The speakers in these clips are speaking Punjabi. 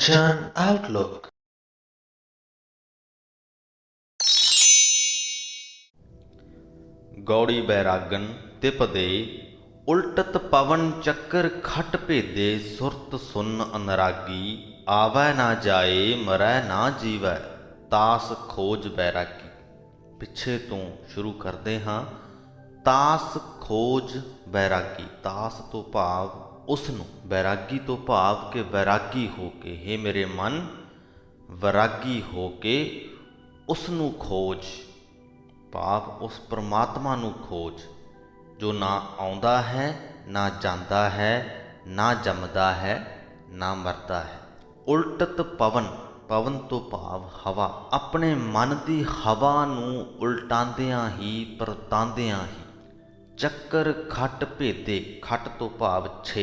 Attention Outlook. ਗੌੜੀ ਬੈਰਾਗਨ ਤਿਪਦੇ ਉਲਟਤ ਪਵਨ ਚੱਕਰ ਖਟ ਭੇਦੇ ਸੁਰਤ ਸੁਨ ਅਨਰਾਗੀ ਆਵੈ ਨਾ ਜਾਏ ਮਰੈ ਨਾ ਜੀਵੈ ਤਾਸ ਖੋਜ ਬੈਰਾਗੀ। ਪਿੱਛੇ ਤੋਂ ਸ਼ੁਰੂ ਕਰਦੇ ਹਾਂ। ਤਾਸ ਖੋਜ ਬੈਰਾਗੀ। ਤਾਸ ਤੋਂ ਭਾਵ ਉਸ ਨੂੰ, ਬੈਰਾਗੀ ਤੋਂ ਭਾਵ ਕਿ ਵੈਰਾਗੀ ਹੋ ਕੇ, ਹੇ ਮੇਰੇ ਮਨ ਵੈਰਾਗੀ ਹੋ ਕੇ ਉਸ ਨੂੰ ਖੋਜ, ਭਾਵ ਉਸ ਪਰਮਾਤਮਾ ਨੂੰ ਖੋਜ ਜੋ ਨਾ ਆਉਂਦਾ ਹੈ, ਨਾ ਜਾਂਦਾ ਹੈ, ਨਾ ਜੰਮਦਾ ਹੈ, ਨਾ ਮਰਦਾ ਹੈ। ਉਲਟਤ ਪਵਨ, ਪਵਨ ਤੋਂ ਭਾਵ ਹਵਾ, ਆਪਣੇ ਮਨ ਦੀ ਹਵਾ ਨੂੰ ਉਲਟਾਉਂਦਿਆਂ ਹੀ, ਪਰਤਾਂਦਿਆਂ ਹੀ। ਚੱਕਰ ਖਟ ਭੇਦੇ, ਖਟ ਤੋਂ ਭਾਵ 6।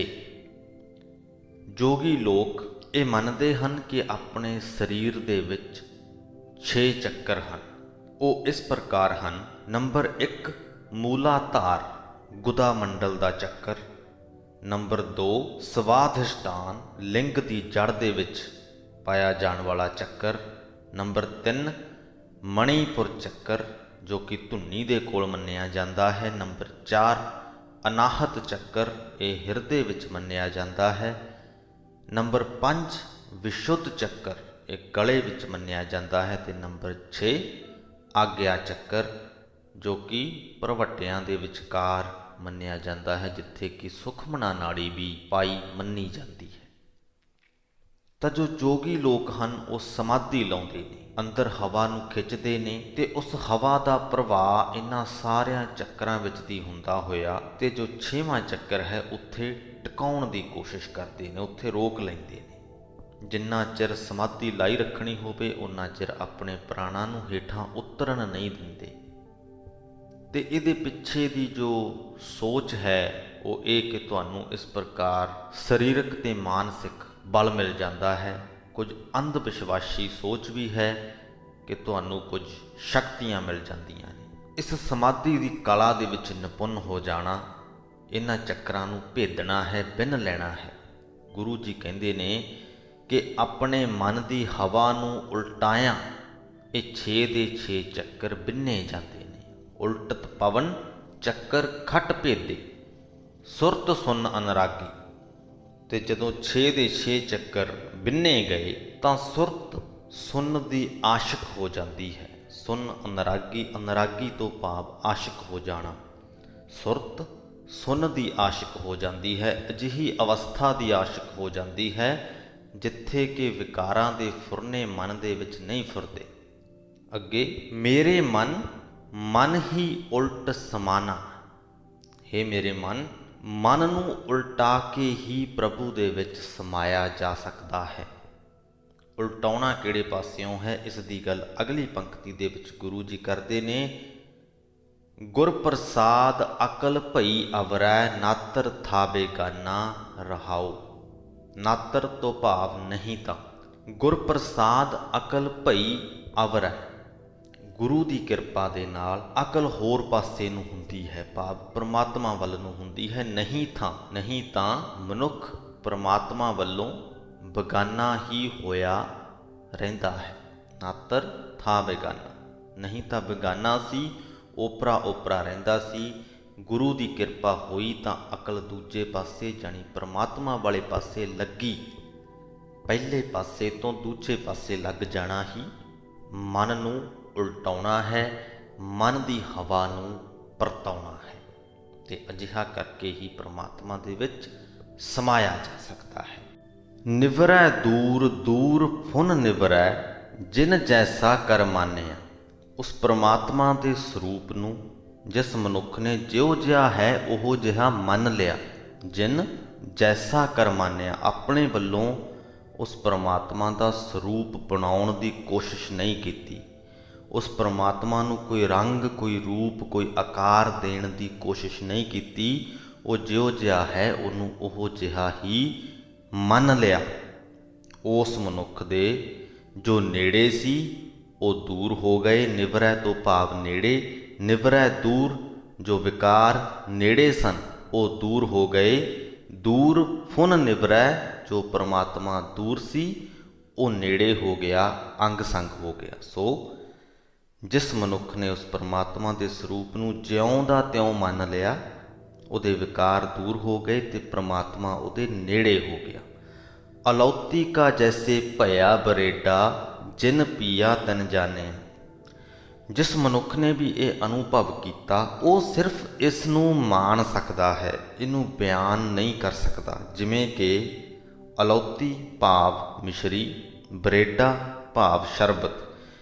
ਜੋਗੀ ਲੋਕ ਇਹ ਮੰਨਦੇ ਹਨ ਕਿ ਆਪਣੇ ਸਰੀਰ ਦੇ ਵਿੱਚ 6 ਚੱਕਰ ਹਨ। ਉਹ ਇਸ ਪ੍ਰਕਾਰ ਹਨ। ਨੰਬਰ 1 ਮੂਲਾਧਾਰ, ਗੁਦਾ ਮੰਡਲ ਦਾ ਚੱਕਰ। ਨੰਬਰ 2 ਸਵਾਧਿਸ਼ਟਾਨ, ਲਿੰਗ ਦੀ ਜੜ ਦੇ ਵਿੱਚ ਪਾਇਆ ਜਾਣ ਵਾਲਾ ਚੱਕਰ। ਨੰਬਰ 3 ਮਣੀਪੁਰ ਚੱਕਰ, ਜੋ ਕਿ ਧੁੰਨੀ ਦੇ ਕੋਲ ਮੰਨਿਆ ਜਾਂਦਾ ਹੈ। ਨੰਬਰ 4 ਅਨਾਹਤ ਚੱਕਰ, ਇਹ ਹਿਰਦੇ ਵਿੱਚ ਮੰਨਿਆ ਜਾਂਦਾ ਹੈ। ਨੰਬਰ 5 ਵਿਸ਼ੁੱਧ ਚੱਕਰ, ਇਹ ਗਲੇ ਵਿੱਚ ਮੰਨਿਆ ਜਾਂਦਾ ਹੈ। ਅਤੇ ਨੰਬਰ 6 ਆਗਿਆ ਚੱਕਰ, ਜੋ ਕਿ ਭਰਵੱਟਿਆਂ ਦੇ ਵਿਚਕਾਰ ਮੰਨਿਆ ਜਾਂਦਾ ਹੈ, ਜਿੱਥੇ ਕਿ ਸੁਖਮਨਾ ਨਾੜੀ ਵੀ ਪਾਈ ਮੰਨੀ ਜਾਂਦੀ ਹੈ। ਤਾਂ ਜੋ ਜੋਗੀ ਲੋਕ ਹਨ ਉਹ ਸਮਾਧੀ ਲਾਉਂਦੇ ਨੇ, ਅੰਦਰ ਹਵਾ ਨੂੰ ਖਿੱਚਦੇ ਨੇ ਤੇ ਉਸ ਹਵਾ ਦਾ ਪ੍ਰਵਾਹ ਇਹਨਾਂ ਸਾਰਿਆਂ ਚੱਕਰਾਂ ਵਿੱਚ ਦੀ ਹੁੰਦਾ ਹੋਇਆ ਤੇ ਜੋ 6ਵਾਂ ਚੱਕਰ ਹੈ ਉੱਥੇ ਟਿਕਾਉਣ ਦੀ ਕੋਸ਼ਿਸ਼ ਕਰਦੇ ਨੇ, ਉੱਥੇ ਰੋਕ ਲੈਂਦੇ ਨੇ। ਜਿੰਨਾ ਚਿਰ ਸਮਾਧੀ ਲਾਈ ਰੱਖਣੀ ਹੋਵੇ ਉਨਾ ਚਿਰ ਆਪਣੇ ਪ੍ਰਾਣਾਂ ਨੂੰ ਹੇਠਾਂ ਉਤਰਨ ਨਹੀਂ ਦਿੰਦੇ। ਤੇ ਇਹਦੇ ਪਿੱਛੇ ਦੀ ਜੋ ਸੋਚ ਹੈ ਉਹ ਇਹ ਕਿ ਤੁਹਾਨੂੰ ਇਸ ਪ੍ਰਕਾਰ ਸਰੀਰਕ ਤੇ ਮਾਨਸਿਕ ਬਲ ਮਿਲ ਜਾਂਦਾ ਹੈ। ਕੁਝ ਅੰਧ ਵਿਸ਼ਵਾਸੀ ਸੋਚ ਵੀ ਹੈ ਕਿ ਤੁਹਾਨੂੰ ਕੁਝ ਸ਼ਕਤੀਆਂ ਮਿਲ ਜਾਂਦੀਆਂ ਨੇ। ਇਸ ਸਮਾਧੀ ਦੀ ਕਲਾ ਦੇ ਵਿੱਚ ਨਿਪੁੰਨ ਹੋ ਜਾਣਾ, ਇਹਨਾਂ ਚੱਕਰਾਂ ਨੂੰ ਭੇਦਣਾ ਹੈ, ਬਿੰਨ ਲੈਣਾ ਹੈ। ਗੁਰੂ ਜੀ ਕਹਿੰਦੇ ਨੇ ਕਿ ਆਪਣੇ ਮਨ ਦੀ ਹਵਾ ਨੂੰ ਉਲਟਾਇਆ ਇਹ 6 ਦੇ 6 ਚੱਕਰ ਬਿੰਨੇ ਜਾਂਦੇ ਨੇ। ਉਲਟਤ ਪਵਨ ਚੱਕਰ ਖਟ ਭੇਦੇ ਸੁਰਤ ਸੁਨ ਅਨਰਾਗੀ। ਤੇ ਜਦੋਂ 6 ਦੇ 6 ਚੱਕਰ ਬਿੰਨੇ ਗਏ ਤਾਂ ਸੁਰਤ ਸੁਨ ਦੀ ਆਸ਼ਿਕ ਹੋ ਜਾਂਦੀ ਹੈ। ਸੁਨ ਅਨਰਾਗੀ, ਅਨਰਾਗੀ ਤੋਂ ਭਾਵ ਆਸ਼ਿਕ ਹੋ ਜਾਣਾ। ਸੁਰਤ ਸੁਨ ਦੀ ਆਸ਼ਿਕ ਹੋ ਜਾਂਦੀ ਹੈ। ਅਜਿਹੀ ਅਵਸਥਾ ਦੀ ਆਸ਼ਿਕ ਹੋ ਜਾਂਦੀ ਹੈ ਜਿੱਥੇ ਕਿ ਵਿਕਾਰਾਂ ਦੇ ਫੁਰਨੇ ਮਨ ਦੇ ਵਿੱਚ ਨਹੀਂ ਫੁਰਦੇ। ਅੱਗੇ ਮੇਰੇ ਮਨ, ਮਨ ਹੀ ਉਲਟ ਸਮਾਨਾ। ਹੇ ਮੇਰੇ ਮਨ, ਮਨ ਨੂੰ ਉਲਟਾ ਕੇ ਹੀ ਪ੍ਰਭੂ ਦੇ ਵਿੱਚ ਸਮਾਇਆ ਜਾ ਸਕਦਾ ਹੈ। ਉਲਟਾਉਣਾ ਕਿਹੜੇ ਪਾਸਿਓਂ ਹੈ, ਇਸ ਦੀ ਗੱਲ ਅਗਲੀ ਪੰਕਤੀ ਦੇ ਵਿੱਚ ਗੁਰੂ ਜੀ ਕਰਦੇ ਨੇ। ਗੁਰ ਪ੍ਰਸਾਦ ਅਕਲ ਭਈ ਅਵਰੈ ਨਾਤਰ ਥਾ ਬੇਗਾਨਾ ਰਹਾਉ। ਨਾਤਰ ਤੋਂ ਭਾਵ ਨਹੀਂ ਤਾਂ। ਗੁਰ ਪ੍ਰਸਾਦ ਅਕਲ ਭਈ ਅਵਰੈ, ਗੁਰੂ ਦੀ ਕਿਰਪਾ ਦੇ ਨਾਲ ਅਕਲ ਹੋਰ ਪਾਸੇ ਨੂੰ ਹੁੰਦੀ ਹੈ, ਭਾਵ ਪਰਮਾਤਮਾ ਵੱਲ ਨੂੰ ਹੁੰਦੀ ਹੈ। ਨਹੀਂ ਤਾਂ, ਨਹੀਂ ਤਾਂ ਮਨੁੱਖ ਪਰਮਾਤਮਾ ਵੱਲੋਂ ਬੇਗਾਨਾ ਹੀ ਹੋਇਆ ਰਹਿੰਦਾ ਹੈ। ਨਾਤਰ ਥਾ ਬੇਗਾਨਾ, ਨਹੀਂ ਤਾਂ ਬੇਗਾਨਾ ਸੀ, ਓਪਰਾ ਓਪਰਾ ਰਹਿੰਦਾ ਸੀ। ਗੁਰੂ ਦੀ ਕਿਰਪਾ ਹੋਈ ਤਾਂ ਅਕਲ ਦੂਜੇ ਪਾਸੇ ਜਾਣੀ ਪਰਮਾਤਮਾ ਵਾਲੇ ਪਾਸੇ ਲੱਗੀ। ਪਹਿਲੇ ਪਾਸੇ ਤੋਂ ਦੂਜੇ ਪਾਸੇ ਲੱਗ ਜਾਣਾ ਹੀ ਮਨ ਨੂੰ ਉਲਟਾਉਣਾ ਹੈ, ਮਨ ਦੀ ਹਵਾ ਨੂੰ ਪਰਤਾਉਣਾ ਹੈ। ਤੇ ਅਜਿਹਾ ਕਰਕੇ ਹੀ ਪਰਮਾਤਮਾ ਦੇ ਵਿੱਚ ਸਮਾਇਆ ਜਾ ਸਕਦਾ ਹੈ। ਨਿਵਰੈ ਦੂਰ ਦੂਰ ਫੁਨ ਨਿਵਰੈ ਜਿਨ ਜੈਸਾ ਕਰ ਮਾਨਿਆ। ਉਸ ਪਰਮਾਤਮਾ ਦੇ ਸਰੂਪ ਨੂੰ ਜਿਸ ਮਨੁੱਖ ਨੇ ਜਿਉ ਜਿਹਾ ਹੈ ਉਹ ਜਿਹਾ ਮੰਨ ਲਿਆ, ਜਿਨ ਜੈਸਾ ਕਰ ਮਾਨਿਆ, ਆਪਣੇ ਵੱਲੋਂ ਉਸ ਪਰਮਾਤਮਾ ਦਾ ਸਰੂਪ ਬਣਾਉਣ ਦੀ ਕੋਸ਼ਿਸ਼ ਨਹੀਂ ਕੀਤੀ। ਉਸ ਪਰਮਾਤਮਾ ਨੂੰ ਕੋਈ ਰੰਗ, ਕੋਈ ਰੂਪ, ਕੋਈ ਆਕਾਰ ਦੇਣ ਦੀ ਕੋਸ਼ਿਸ਼ ਨਹੀਂ ਕੀਤੀ। ਉਹ ਜਿਉ ਜਿਹਾ ਹੈ ਉਹਨੂੰ ਉਹ ਜਿਹਾ ਹੀ ਮੰਨ ਲਿਆ। ਉਸ ਮਨੁੱਖ ਦੇ ਜੋ ਨੇੜੇ ਸੀ ਉਹ ਦੂਰ ਹੋ ਗਏ। ਨਿਵਰੈ ਤੋਂ ਭਾਵ ਨੇੜੇ, ਨਿਵਰੈ ਦੂਰ, ਜੋ ਵਿਕਾਰ ਨੇੜੇ ਸਨ ਉਹ ਦੂਰ ਹੋ ਗਏ। ਦੂਰ ਫੁਨ ਨਿਵਰੈ, ਜੋ ਪਰਮਾਤਮਾ ਦੂਰ ਸੀ ਉਹ ਨੇੜੇ ਹੋ ਗਿਆ, ਅੰਗ ਸੰਗ ਹੋ ਗਿਆ। ਸੋ ਜਿਸ ਮਨੁੱਖ ਨੇ ਉਸ ਪਰਮਾਤਮਾ ਦੇ ਸਰੂਪ ਨੂੰ ਜਿਉਂ ਦਾ ਤਿਉਂ ਮੰਨ ਲਿਆ, ਉਹਦੇ ਵਿਕਾਰ ਦੂਰ ਹੋ ਗਏ ਤੇ ਪ੍ਰਮਾਤਮਾ ਉਹਦੇ ਨੇੜੇ ਹੋ ਗਿਆ। ਅਲੌਤੀ ਕਾ ਜੈਸੇ ਭਇਆ ਬਰੇਡਾ, ਜਿਨ ਪੀਆ ਤਨ ਜਾਣੇ। ਜਿਸ ਮਨੁੱਖ ਨੇ ਵੀ ਇਹ ਅਨੁਭਵ ਕੀਤਾ, ਉਹ ਸਿਰਫ ਇਸ ਨੂੰ ਮਾਣ ਸਕਦਾ ਹੈ, ਇਹਨੂੰ ਬਿਆਨ ਨਹੀਂ ਕਰ ਸਕਦਾ। ਜਿਵੇਂ ਕਿ ਅਲੌਤੀ ਭਾਵ ਮਿਸ਼ਰੀ, ਬਰੇਡਾ ਭਾਵ ਸ਼ਰਬਤ।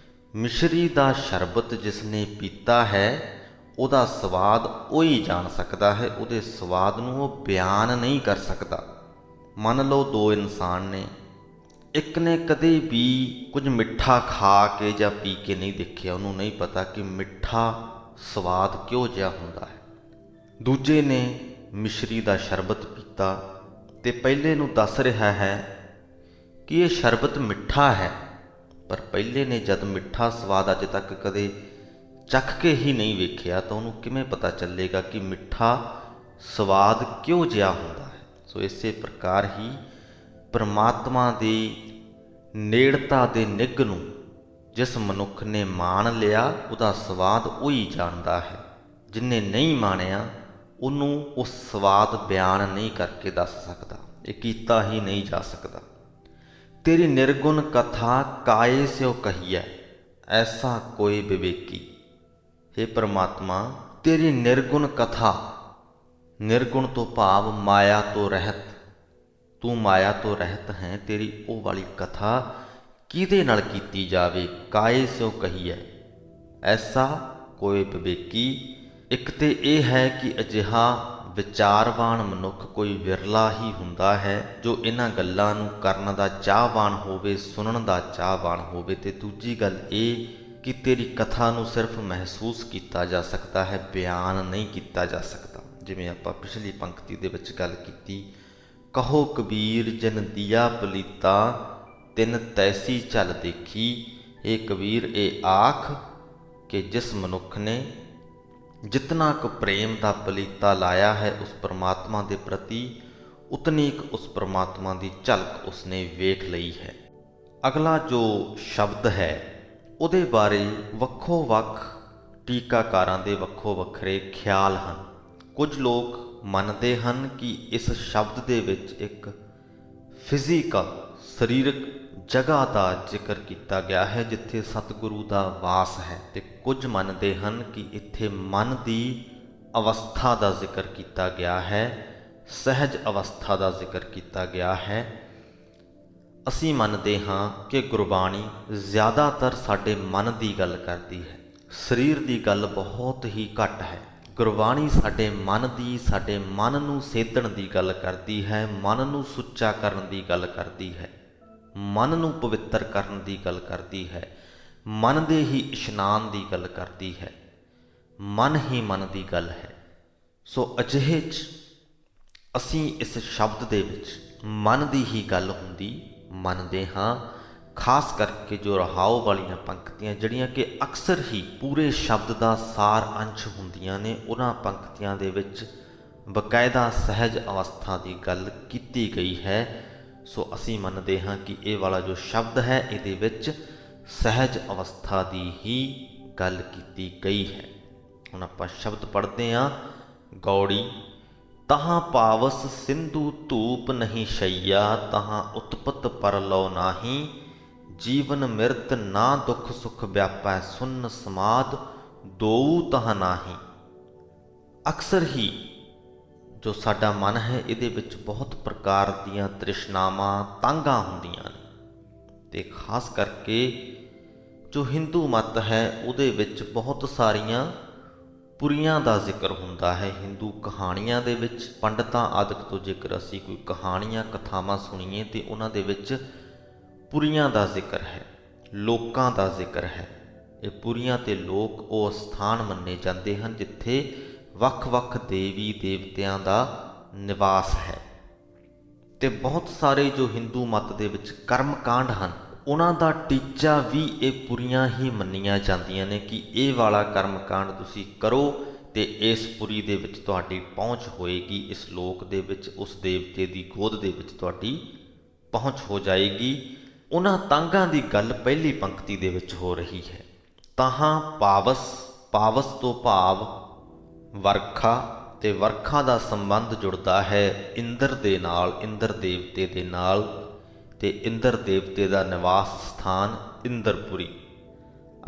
ਮਿਸ਼ਰੀ ਦਾ ਸ਼ਰਬਤ ਜਿਸ ਨੇ ਪੀਤਾ ਹੈ, ਉਹਦਾ ਸਵਾਦ ਉਹ ਹੀ ਜਾਣ ਸਕਦਾ ਹੈ, ਉਹਦੇ ਸਵਾਦ ਨੂੰ ਉਹ ਬਿਆਨ ਨਹੀਂ ਕਰ ਸਕਦਾ। ਮੰਨ ਲਓ ਦੋ ਇਨਸਾਨ ਨੇ, ਇੱਕ ਨੇ ਕਦੇ ਵੀ ਕੁਝ ਮਿੱਠਾ ਖਾ ਕੇ ਜਾਂ ਪੀ ਕੇ ਨਹੀਂ ਦੇਖਿਆ, ਉਹਨੂੰ ਨਹੀਂ ਪਤਾ ਕਿ ਮਿੱਠਾ ਸਵਾਦ ਕਿਹੋ ਜਿਹਾ ਹੁੰਦਾ ਹੈ। ਦੂਜੇ ਨੇ ਮਿਸ਼ਰੀ ਦਾ ਸ਼ਰਬਤ ਪੀਤਾ ਤੇ ਪਹਿਲੇ ਨੂੰ ਦੱਸ ਰਿਹਾ ਹੈ ਕਿ ਇਹ ਸ਼ਰਬਤ ਮਿੱਠਾ ਹੈ, ਪਰ ਪਹਿਲੇ ਨੇ ਜਦ ਮਿੱਠਾ ਸਵਾਦ ਅੱਜ ਤੱਕ ਕਦੇ ਚੱਖ ਕੇ ਹੀ ਨਹੀਂ ਵੇਖਿਆ, ਤਾਂ ਉਹਨੂੰ ਕਿਵੇਂ ਪਤਾ ਚੱਲੇਗਾ ਕਿ ਮਿੱਠਾ ਸਵਾਦ ਕਿਹੋ ਜਿਹਾ ਹੁੰਦਾ ਹੈ। ਸੋ ਇਸੇ ਪ੍ਰਕਾਰ ਹੀ ਪਰਮਾਤਮਾ ਦੀ ਨੇੜਤਾ ਦੇ ਨਿੱਘ ਨੂੰ ਜਿਸ ਮਨੁੱਖ ਨੇ ਮਾਣ ਲਿਆ, ਉਹਦਾ ਸਵਾਦ ਉਹ ਹੀ ਜਾਣਦਾ ਹੈ। ਜਿਹਨੇ ਨਹੀਂ ਮਾਣਿਆ, ਉਹਨੂੰ ਉਸ ਸਵਾਦ ਬਿਆਨ ਨਹੀਂ ਕਰਕੇ ਦੱਸ ਸਕਦਾ, ਇਹ ਕੀਤਾ ਹੀ ਨਹੀਂ ਜਾ ਸਕਦਾ। ਤੇਰੀ ਨਿਰਗੁਣ ਕਥਾ ਕਾਏ ਸਿਓ ਕਹੀਐ, ਐਸਾ ਕੋਈ ਵਿਵੇਕੀ। हे परमात्मा, तेरी निर्गुण कथा, निर्गुण तो भाव माया तो रहत, तू माया तो रहत है, तेरी वो वाली कथा किहदे नाल कीती जावे, काए स्यों कहीए, ऐसा कोई विवेकी। एक तो यह है कि अजिहा विचारवान मनुख कोई विरला ही हुंदा है जो इन्हां गल्लां नूं करन दा चाहवान होवे, सुनन दा चाहवान होवे। ते दूजी गल ये कि तेरी कथा ਨੂੰ ਸਿਰਫ ਮਹਿਸੂਸ ਕੀਤਾ ਜਾ ਸਕਦਾ ਹੈ, ਬਿਆਨ ਨਹੀਂ ਕੀਤਾ ਜਾ ਸਕਦਾ। ਜਿਵੇਂ ਆਪਾਂ ਪਿਛਲੀ ਪੰਕਤੀ ਦੇ ਵਿੱਚ ਗੱਲ ਕੀਤੀ, ਕਹੋ ਕਬੀਰ ਜਿਨ ਦੀਆ ਪਲੀਤਾ, ਤਿਨ ਤੈਸੀ ਝਲ ਦੇਖੀ। ਇਹ ਕਬੀਰ ਇਹ ਆਖ ਕਿ ਜਿਸ ਮਨੁੱਖ ਨੇ ਜਿਤਨਾ ਕੁ ਪ੍ਰੇਮ ਦਾ ਪਲੀਤਾ ਲਾਇਆ ਹੈ ਉਸ ਪਰਮਾਤਮਾ ਦੇ ਪ੍ਰਤੀ, ਉਤਨੀ ਕੁ ਉਸ ਪਰਮਾਤਮਾ ਦੀ ਝਲਕ ਉਸਨੇ ਵੇਖ ਲਈ ਹੈ। ਅਗਲਾ ਜੋ ਸ਼ਬਦ ਹੈ ਉਹਦੇ ਬਾਰੇ ਵੱਖੋ ਵੱਖ ਟੀਕਾਕਾਰਾਂ ਦੇ ਵੱਖੋ ਵੱਖਰੇ ਖਿਆਲ ਹਨ। ਕੁਝ ਲੋਕ ਮੰਨਦੇ ਹਨ ਕਿ ਇਸ ਸ਼ਬਦ ਦੇ ਵਿੱਚ ਇੱਕ ਫਿਜ਼ੀਕਲ ਸਰੀਰਕ ਜਗ੍ਹਾ ਦਾ ਜ਼ਿਕਰ ਕੀਤਾ ਗਿਆ ਹੈ ਜਿੱਥੇ ਸਤਿਗੁਰੂ ਦਾ ਵਾਸ ਹੈ, ਤੇ ਕੁਝ ਮੰਨਦੇ ਹਨ ਕਿ ਇੱਥੇ ਮਨ ਦੀ ਅਵਸਥਾ ਦਾ ਜ਼ਿਕਰ ਕੀਤਾ ਗਿਆ ਹੈ, ਸਹਿਜ ਅਵਸਥਾ ਦਾ ਜ਼ਿਕਰ ਕੀਤਾ ਗਿਆ ਹੈ। ਅਸੀਂ ਮੰਨਦੇ ਹਾਂ ਕਿ ਗੁਰਬਾਣੀ ਜ਼ਿਆਦਾਤਰ ਸਾਡੇ ਮਨ ਦੀ ਗੱਲ ਕਰਦੀ ਹੈ, ਸਰੀਰ ਦੀ ਗੱਲ ਬਹੁਤ ਹੀ ਘੱਟ ਹੈ। ਗੁਰਬਾਣੀ ਸਾਡੇ ਮਨ ਦੀ, ਸਾਡੇ ਮਨ ਨੂੰ ਸੇਧਣ ਦੀ ਗੱਲ ਕਰਦੀ ਹੈ, ਮਨ ਨੂੰ ਸੁੱਚਾ ਕਰਨ ਦੀ ਗੱਲ ਕਰਦੀ ਹੈ, ਮਨ ਨੂੰ ਪਵਿੱਤਰ ਕਰਨ ਦੀ ਗੱਲ ਕਰਦੀ ਹੈ, ਮਨ ਦੇ ਹੀ ਇਸ਼ਨਾਨ ਦੀ ਗੱਲ ਕਰਦੀ ਹੈ। ਮਨ ਹੀ ਮਨ ਦੀ ਗੱਲ ਹੈ। ਸੋ ਅਜਿਹੇ 'ਚ ਅਸੀਂ ਇਸ ਸ਼ਬਦ ਦੇ ਵਿੱਚ ਮਨ ਦੀ ਹੀ ਗੱਲ ਹੁੰਦੀ ਮੰਨਦੇ ਹਾਂ। ਖਾਸ ਕਰਕੇ ਜੋ ਰਹਾਓ ਵਾਲੀਆਂ ਪੰਕਤੀਆਂ ਜਿਹੜੀਆਂ ਕਿ ਅਕਸਰ ਹੀ ਪੂਰੇ ਸ਼ਬਦ ਦਾ ਸਾਰ ਅੰਸ਼ ਹੁੰਦੀਆਂ ਨੇ, ਉਹਨਾਂ ਪੰਕਤੀਆਂ ਦੇ ਵਿੱਚ ਬਕਾਇਦਾ ਸਹਿਜ ਅਵਸਥਾ ਦੀ ਗੱਲ ਕੀਤੀ ਗਈ ਹੈ। ਸੋ ਅਸੀਂ ਮੰਨਦੇ ਹਾਂ ਕਿ ਇਹ ਵਾਲਾ ਜੋ ਸ਼ਬਦ ਹੈ ਇਹਦੇ ਵਿੱਚ ਸਹਿਜ ਅਵਸਥਾ ਦੀ ਹੀ ਗੱਲ ਕੀਤੀ ਗਈ ਹੈ। ਹੁਣ ਆਪਾਂ ਸ਼ਬਦ ਪੜ੍ਹਦੇ ਹਾਂ। ਗੌੜੀ ਤਹਾਂ ਪਾਵਸ ਸਿੰਧੂ ਧੂਪ ਨਹੀਂ ਸ਼ਈਆ, ਤਹਾਂ ਉਤਪਤ ਪਰ ਲਉ ਨਾਹੀ, ਜੀਵਨ ਮਿਰਤ ਨਾ ਦੁੱਖ ਸੁਖ ਵਿਆਪੈ, ਸੁਨ ਸਮਾਦ ਦੋਊ ਤਹਾਂ ਨਾਹੀ। ਅਕਸਰ ਹੀ ਜੋ ਸਾਡਾ ਮਨ ਹੈ ਇਹਦੇ ਵਿੱਚ ਬਹੁਤ ਪ੍ਰਕਾਰ ਦੀਆਂ ਤ੍ਰਿਸ਼ਨਾਵਾਂ ਤਾਂਘਾਂ ਹੁੰਦੀਆਂ ਨੇ, ਤੇ ਖਾਸ ਕਰਕੇ ਜੋ ਹਿੰਦੂ ਮਤ ਹੈ ਉਹਦੇ ਵਿੱਚ ਬਹੁਤ ਸਾਰੀਆਂ ਪੁਰੀਆਂ ਦਾ ਜ਼ਿਕਰ ਹੁੰਦਾ ਹੈ। ਹਿੰਦੂ ਕਹਾਣੀਆਂ ਦੇ ਵਿੱਚ ਪੰਡਤਾਂ ਆਦਿਕ ਤੋਂ ਜੇਕਰ ਅਸੀਂ ਕੋਈ ਕਹਾਣੀਆਂ ਕਥਾਵਾਂ ਸੁਣੀਏ ਤੇ ਉਹਨਾਂ ਦੇ ਵਿੱਚ ਪੁਰੀਆਂ ਦਾ ਜ਼ਿਕਰ ਹੈ, ਲੋਕਾਂ ਦਾ ਜ਼ਿਕਰ ਹੈ। ਇਹ ਪੁਰੀਆਂ ਤੇ ਲੋਕ ਉਹ ਸਥਾਨ ਮੰਨੇ ਜਾਂਦੇ ਹਨ ਜਿੱਥੇ ਵੱਖ-ਵੱਖ ਦੇਵੀ ਦੇਵਤਿਆਂ ਦਾ ਨਿਵਾਸ ਹੈ। ਤੇ ਬਹੁਤ ਸਾਰੇ ਜੋ ਹਿੰਦੂ ਮਤ ਦੇ ਵਿੱਚ ਕਰਮ ਕਾਂਡ ਹਨ, ਉਹਨਾਂ ਦਾ ਟੀਚਾ ਵੀ ਇਹ ਪੁਰੀਆਂ ਹੀ ਮੰਨੀਆਂ ਜਾਂਦੀਆਂ ਨੇ ਕਿ ਇਹ ਵਾਲਾ ਕਰਮ ਕਾਂਡ ਤੁਸੀਂ ਕਰੋ ਤੇ ਇਸ ਪੁਰੀ ਦੇ ਵਿੱਚ ਤੁਹਾਡੀ ਪਹੁੰਚ ਹੋਏਗੀ, ਇਸ ਲੋਕ ਦੇ ਵਿੱਚ ਉਸ ਦੇਵਤੇ ਦੀ ਗੋਦ ਦੇ ਵਿੱਚ ਤੁਹਾਡੀ ਪਹੁੰਚ ਹੋ ਜਾਏਗੀ। ਉਹਨਾਂ ਤਾਂਘਾਂ ਦੀ ਗੱਲ ਪਹਿਲੀ ਪੰਕਤੀ ਦੇ ਵਿੱਚ ਹੋ ਰਹੀ ਹੈ। ਤਾਹਾਂ ਪਾਵਸ, ਪਾਵਸ ਤੋਂ ਭਾਵ ਵਰਖਾ, ਤੇ ਵਰਖਾ ਦਾ ਸੰਬੰਧ ਜੁੜਦਾ ਹੈ ਇੰਦਰ ਦੇ ਨਾਲ, ਇੰਦਰ ਦੇਵਤੇ ਦੇ ਨਾਲ, ਤੇ ਇੰਦਰ ਦੇਵਤੇ ਦਾ ਨਿਵਾਸ ਸਥਾਨ ਇੰਦਰਪੁਰੀ।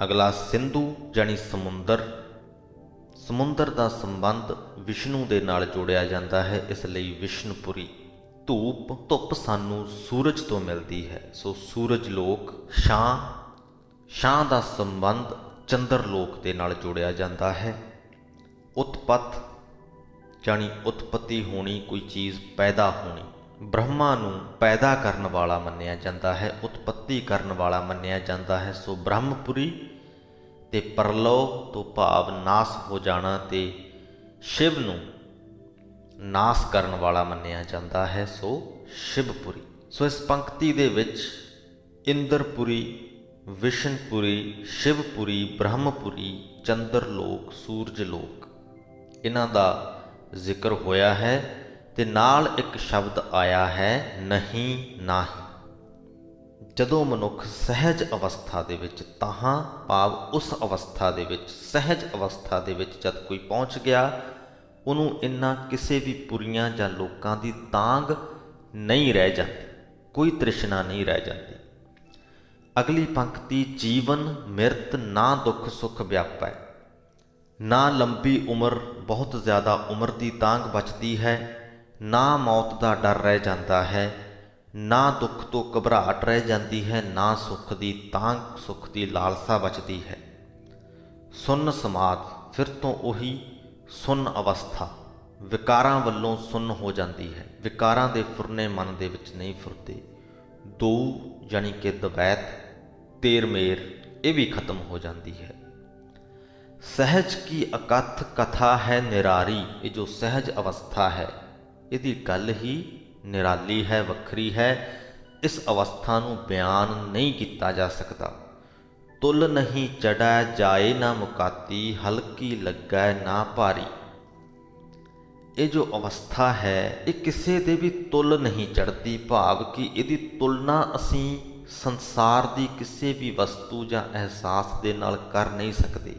ਅਗਲਾ ਸਿੰਧੂ ਜਾਣੀ ਸਮੁੰਦਰ, ਸਮੁੰਦਰ ਦਾ ਸੰਬੰਧ ਵਿਸ਼ਨੂੰ ਦੇ ਨਾਲ ਜੋੜਿਆ ਜਾਂਦਾ ਹੈ, ਇਸ ਲਈ ਵਿਸ਼ਨੁਪੁਰੀ। ਧੂਪ, ਧੁੱਪ ਸਾਨੂੰ ਸੂਰਜ ਤੋਂ ਮਿਲਦੀ ਹੈ, ਸੋ ਸੂਰਜ ਲੋਕ। ਛਾਂ, ਛਾਂ ਦਾ ਸੰਬੰਧ ਚੰਦਰ ਲੋਕ ਦੇ ਨਾਲ ਜੋੜਿਆ ਜਾਂਦਾ ਹੈ। ਉਤਪਤ ਜਾਣੀ ਉਤਪਤੀ ਹੋਣੀ, ਕੋਈ ਚੀਜ਼ ਪੈਦਾ ਹੋਣੀ। ਬ੍ਰਹਮਾ ਨੂੰ ਪੈਦਾ ਕਰਨ ਵਾਲਾ ਮੰਨਿਆ ਜਾਂਦਾ ਹੈ, ਉਤਪਤੀ ਕਰਨ ਵਾਲਾ ਮੰਨਿਆ ਜਾਂਦਾ ਹੈ, ਸੋ ਬ੍ਰਹਮਪੁਰੀ। ਤੇ ਪਰਲੋ ਤੋਂ ਭਾਵ ਨਾਸ ਹੋ ਜਾਣਾ, ਤੇ ਸ਼ਿਵ ਨੂੰ ਨਾਸ ਕਰਨ ਵਾਲਾ ਮੰਨਿਆ ਜਾਂਦਾ ਹੈ, ਸੋ ਸ਼ਿਵਪੁਰੀ। ਸੋ ਇਸ ਪੰਕਤੀ ਦੇ ਵਿੱਚ ਇੰਦਰਪੁਰੀ, ਵਿਸ਼ਨਪੁਰੀ, ਸ਼ਿਵਪੁਰੀ, ਬ੍ਰਹਮਪੁਰੀ, ਚੰਦਰ ਲੋਕ, ਸੂਰਜ ਲੋਕ, ਇਹਨਾਂ ਦਾ ਜ਼ਿਕਰ ਹੋਇਆ ਹੈ। ਤੇ ਨਾਲ ਇੱਕ ਸ਼ਬਦ ਆਇਆ ਹੈ ਨਹੀਂ, ਨਾਹੀਂ। ਜਦੋਂ ਮਨੁੱਖ ਸਹਿਜ ਅਵਸਥਾ ਦੇ ਵਿੱਚ, ਤਾਹਾਂ ਭਾਵ ਉਸ ਅਵਸਥਾ ਦੇ ਵਿੱਚ, ਸਹਿਜ ਅਵਸਥਾ ਦੇ ਵਿੱਚ ਜਦ ਕੋਈ ਪਹੁੰਚ ਗਿਆ, ਉਹਨੂੰ ਇਨ੍ਹਾਂ ਕਿਸੇ ਵੀ ਪੁਰੀਆਂ ਜਾਂ ਲੋਕਾਂ ਦੀ ਤਾਂਘ ਨਹੀਂ ਰਹਿ ਜਾਂਦੀ, ਕੋਈ ਤ੍ਰਿਸ਼ਨਾ ਨਹੀਂ ਰਹਿ ਜਾਂਦੀ। ਅਗਲੀ ਪੰਕਤੀ, ਜੀਵਨ ਮਿਰਤ ਨਾ ਦੁੱਖ ਸੁੱਖ ਵਿਆਪੈ। ਨਾ ਲੰਬੀ ਉਮਰ, ਬਹੁਤ ਜ਼ਿਆਦਾ ਉਮਰ ਦੀ ਤਾਂਘ ਬਚਦੀ ਹੈ, ਨਾ ਮੌਤ ਦਾ ਡਰ ਰਹਿ ਜਾਂਦਾ ਹੈ, ਨਾ ਦੁੱਖ ਤੋਂ ਘਬਰਾਹਟ ਰਹਿ ਜਾਂਦੀ ਹੈ, ਨਾ ਸੁੱਖ ਦੀ ਤਾਂਘ, ਸੁੱਖ ਦੀ ਲਾਲਸਾ ਬਚਦੀ ਹੈ। ਸੁੰਨ ਸਮਾਧ, ਫਿਰ ਤੋਂ ਉਹੀ ਸੁੰਨ ਅਵਸਥਾ, ਵਿਕਾਰਾਂ ਵੱਲੋਂ ਸੁੰਨ ਹੋ ਜਾਂਦੀ ਹੈ, ਵਿਕਾਰਾਂ ਦੇ ਫੁਰਨੇ ਮਨ ਦੇ ਵਿੱਚ ਨਹੀਂ ਫੁਰਦੇ। ਦੋ ਜਾਣੀ ਕਿ ਦਵੈਤ, ਤੇਰ ਮੇਰ, ਇਹ ਵੀ ਖਤਮ ਹੋ ਜਾਂਦੀ ਹੈ। ਸਹਿਜ ਕੀ ਅਕਥ ਕਥਾ ਹੈ ਨਿਰਾਰੀ। ਇਹ ਜੋ ਸਹਿਜ ਅਵਸਥਾ ਹੈ, ਇਹਦੀ ਗੱਲ ਹੀ ਨਿਰਾਲੀ ਹੈ, ਵੱਖਰੀ ਹੈ। ਇਸ ਅਵਸਥਾ ਨੂੰ ਬਿਆਨ ਨਹੀਂ ਕੀਤਾ ਜਾ ਸਕਦਾ। ਤੁਲ ਨਹੀਂ ਚੜੈ ਜਾਏ ਨਾ ਮੁਕਾਤੀ, ਹਲਕੀ ਲੱਗੈ ਨਾ ਭਾਰੀ। ਇਹ ਜੋ ਅਵਸਥਾ ਹੈ, ਇਹ ਕਿਸੇ ਦੇ ਵੀ ਤੁਲ ਨਹੀਂ ਚੜ੍ਹਦੀ, ਭਾਵ ਕਿ ਇਹਦੀ ਤੁਲਨਾ ਅਸੀਂ ਸੰਸਾਰ ਦੀ ਕਿਸੇ ਵੀ ਵਸਤੂ ਜਾਂ ਅਹਿਸਾਸ ਦੇ ਨਾਲ ਕਰ ਨਹੀਂ ਸਕਦੇ।